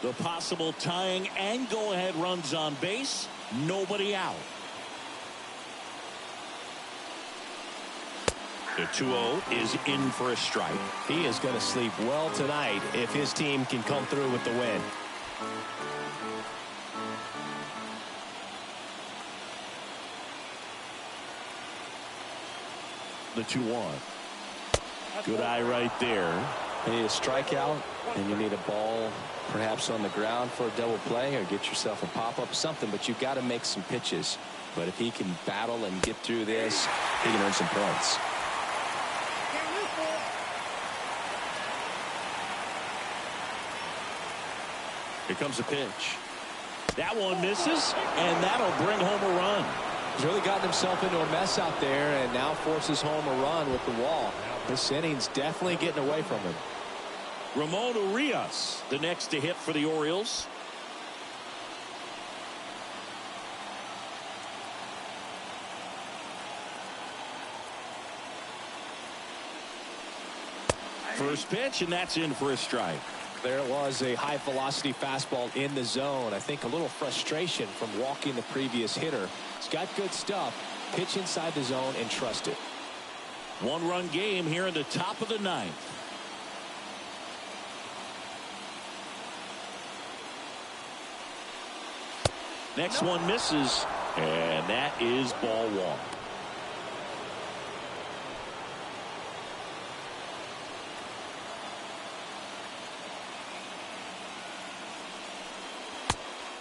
The possible tying and go-ahead runs on base. Nobody out. The 2-0 is in for a strike. He is going to sleep well tonight if his team can come through with the win. The 2-1. Good eye right there. You need a strikeout, and you need a ball perhaps on the ground for a double play, or get yourself a pop-up, something, but you've got to make some pitches. But if he can battle and get through this, he can earn some points. Here comes a pitch. That one misses, and that'll bring home a run. He's really gotten himself into a mess out there and now forces home a run with the wall. This inning's definitely getting away from him. Ramon Urias, the next to hit for the Orioles. First pitch, and that's in for a strike. There it was, a high velocity fastball in the zone. I think a little frustration from walking the previous hitter. He's got good stuff. Pitch inside the zone and trust it. One-run game here in the top of the ninth. Next one misses, and that is ball one.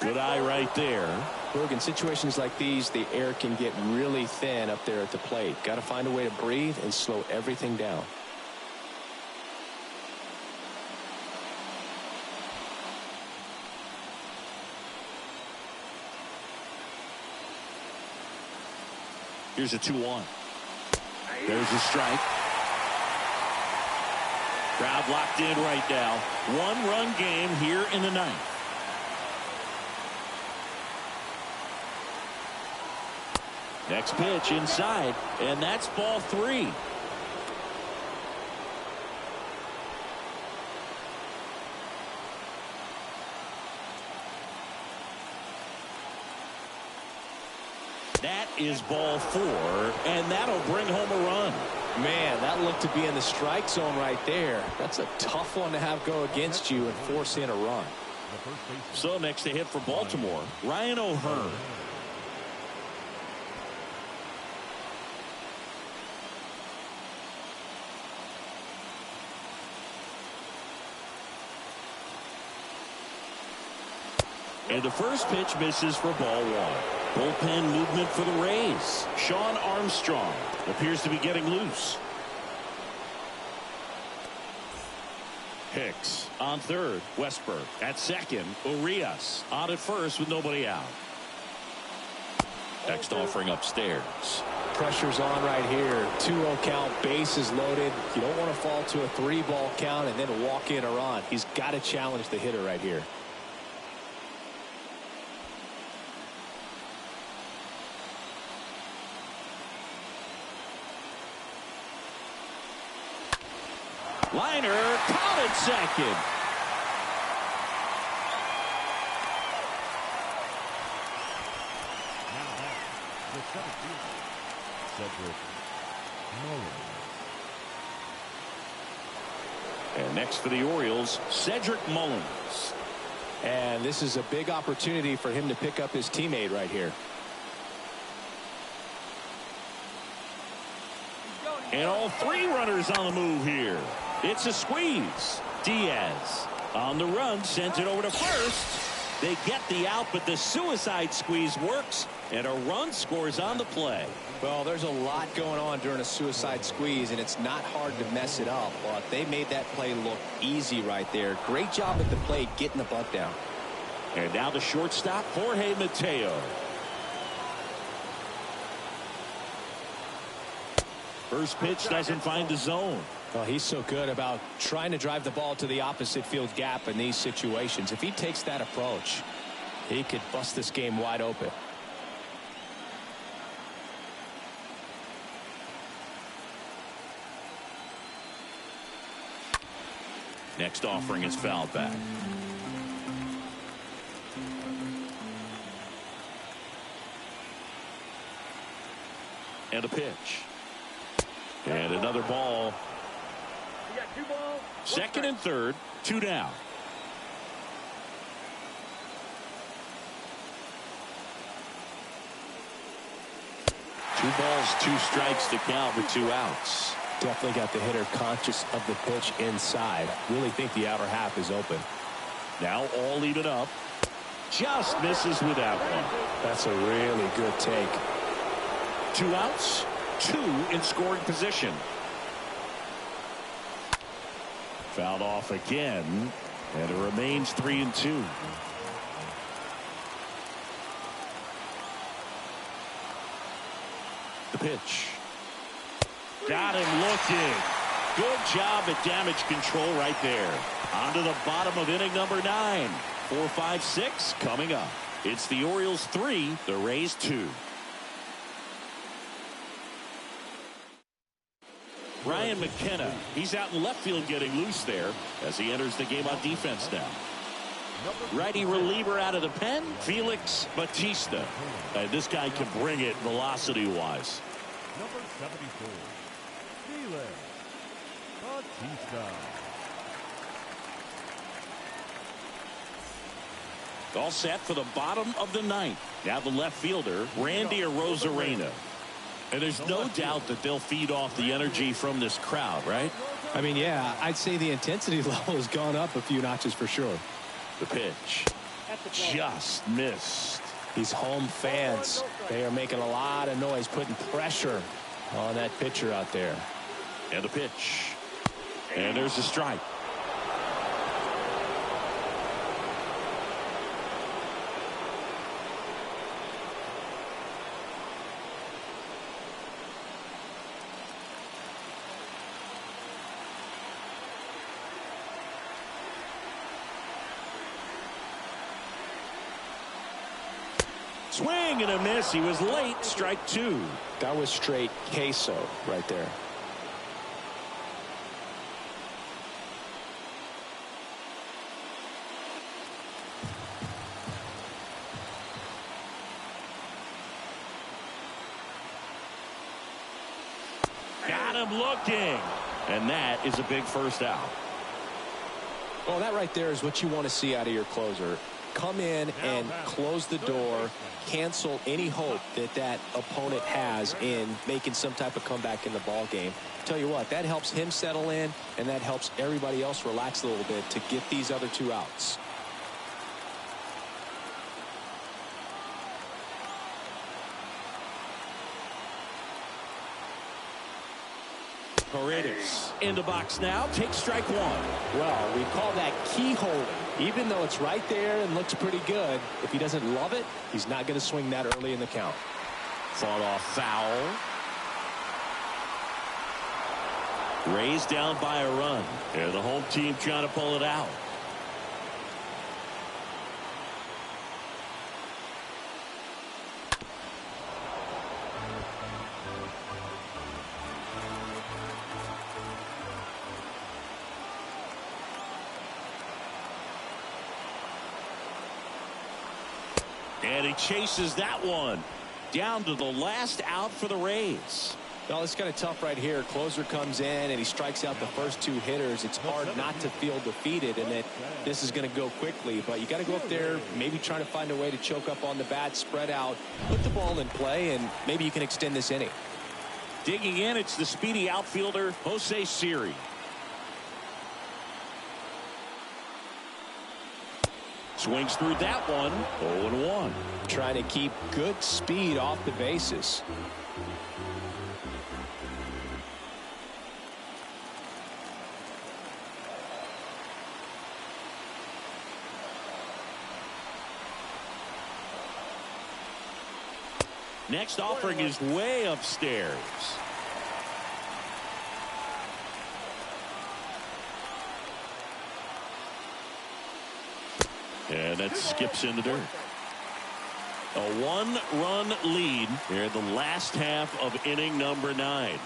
Good eye right there. Look, in situations like these, the air can get really thin up there at the plate. Got to find a way to breathe and slow everything down. Here's a 2-1. There's a strike. Crowd locked in right now. One-run game here in the ninth. Next pitch inside, and that's ball three. That is ball four, and that'll bring home a run. Man, that looked to be in the strike zone right there. That's a tough one to have go against you and force in a run. So next to hit for Baltimore, Ryan O'Hearn. And the first pitch misses for ball one. Bullpen movement for the Rays. Sean Armstrong appears to be getting loose. Hicks on third. Westberg at second. Urias on at first with nobody out. Next offering upstairs. Pressure's on right here. 2-0 count, bases loaded. You don't want to fall to a 3-ball count and then walk in a run. He's got to challenge the hitter right here. Liner caught at second. Now back, the center fielder, Cedric Mullins. And next for the Orioles, Cedric Mullins. And this is a big opportunity for him to pick up his teammate right here. And all three runners on the move here. It's a squeeze. Diaz on the run, sends it over to first. They get the out, but the suicide squeeze works, and a run scores on the play. Well, there's a lot going on during a suicide squeeze, and it's not hard to mess it up. But they made that play look easy right there. Great job at the plate getting the butt down. And now the shortstop, Jorge Mateo. First pitch doesn't find the zone. Well, he's so good about trying to drive the ball to the opposite field gap in these situations. If he takes that approach, he could bust this game wide open. Next offering is fouled back. And a pitch. And another ball. You got 2 balls. Second and third, 2 down. Two balls, 2 strikes to count with 2 outs. Definitely got the hitter conscious of the pitch inside. Really think the outer half is open. Now all even up. Just misses with that one. That's a really good take. 2 outs, 2 in scoring position. Fouled off again, and it remains 3-2. The pitch. Got him looking. Good job at damage control right there. On to the bottom of inning number 9. 4, 5, 6 coming up. It's the Orioles 3, the Rays 2. Ryan McKenna, he's out in left field getting loose there as he enters the game on defense now. Righty reliever out of the pen, Felix Bautista. This guy can bring it velocity-wise. Number 74, Felix Bautista. All set for the bottom of the 9th. Now the left fielder, Randy Arozarena. And there's no doubt that they'll feed off the energy from this crowd, right? I mean, yeah, I'd say the intensity level has gone up a few notches for sure. The pitch. Just missed. These home fans, they are making a lot of noise, putting pressure on that pitcher out there. And the pitch. And there's a strike. Swing and a miss. He was late. Strike 2. That was straight queso right there. Got him looking. And that is a big first out. Well, that right there is what you want to see out of your closer. Come in and close the door, cancel any hope that that opponent has in making some type of comeback in the ball game. Tell you what, that helps him settle in, and that helps everybody else relax a little bit to get these other 2 outs. Paredes in the box now. Take strike 1. Well, we call that keyhole. Even though it's right there and looks pretty good, if he doesn't love it, he's not going to swing that early in the count. Fought off foul. Raised down by a run. And the home team trying to pull it out. And he chases that one down to the last out for the Rays. Well, it's kind of tough right here. Closer comes in and he strikes out the first 2 hitters. It's hard not to feel defeated and that this is going to go quickly. But you got to go up there, maybe trying to find a way to choke up on the bat, spread out, put the ball in play, and maybe you can extend this inning. Digging in, it's the speedy outfielder, Jose Siri. Swings through that one. 0-1. Trying to keep good speed off the bases. Next offering is way upstairs. And that skips in the dirt. A one-run lead here in the last half of inning number 9.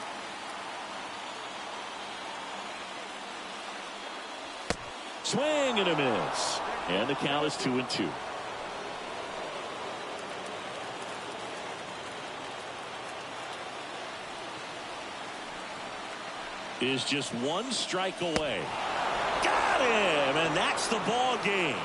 Swing and a miss. And the count is 2-2. Is just one strike away. Got him, and that's the ball game.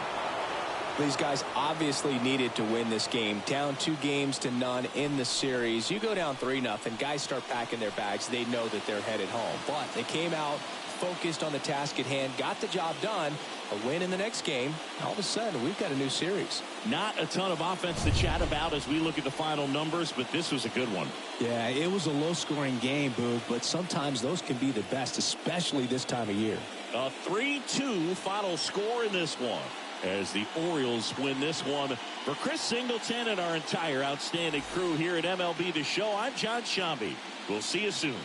These guys obviously needed to win this game. Down 2-0 in the series. You go down 3-0. Guys start packing their bags. They know that they're headed home. But they came out focused on the task at hand, got the job done. A win in the next game. All of a sudden, we've got a new series. Not a ton of offense to chat about as we look at the final numbers, but this was a good one. Yeah, it was a low-scoring game, Boog, but sometimes those can be the best, especially this time of year. A 3-2 final score in this one, as the Orioles win this one. For Chris Singleton and our entire outstanding crew here at MLB The Show, I'm John Shambi. We'll see you soon.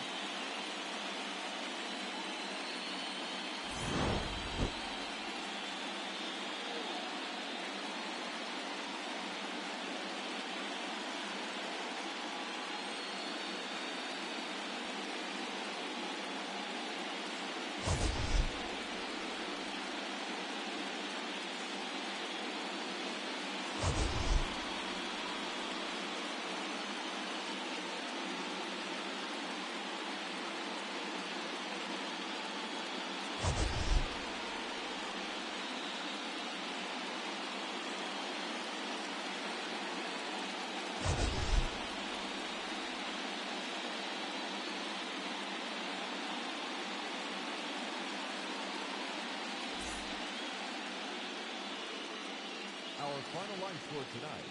Our final line score tonight.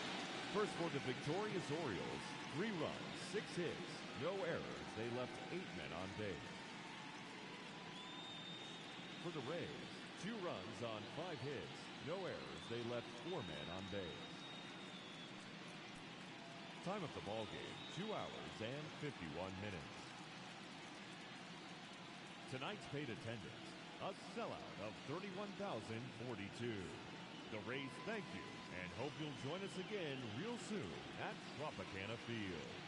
First for the victorious Orioles, 3 runs, 6 hits, no errors. They left 8 men on base. For the Rays, 2 runs on 5 hits, no errors. They left 4 men on base. Time of the ball game, 2 hours and 51 minutes. Tonight's paid attendance, a sellout of 31,042. The Rays thank you and hope you'll join us again real soon at Tropicana Field.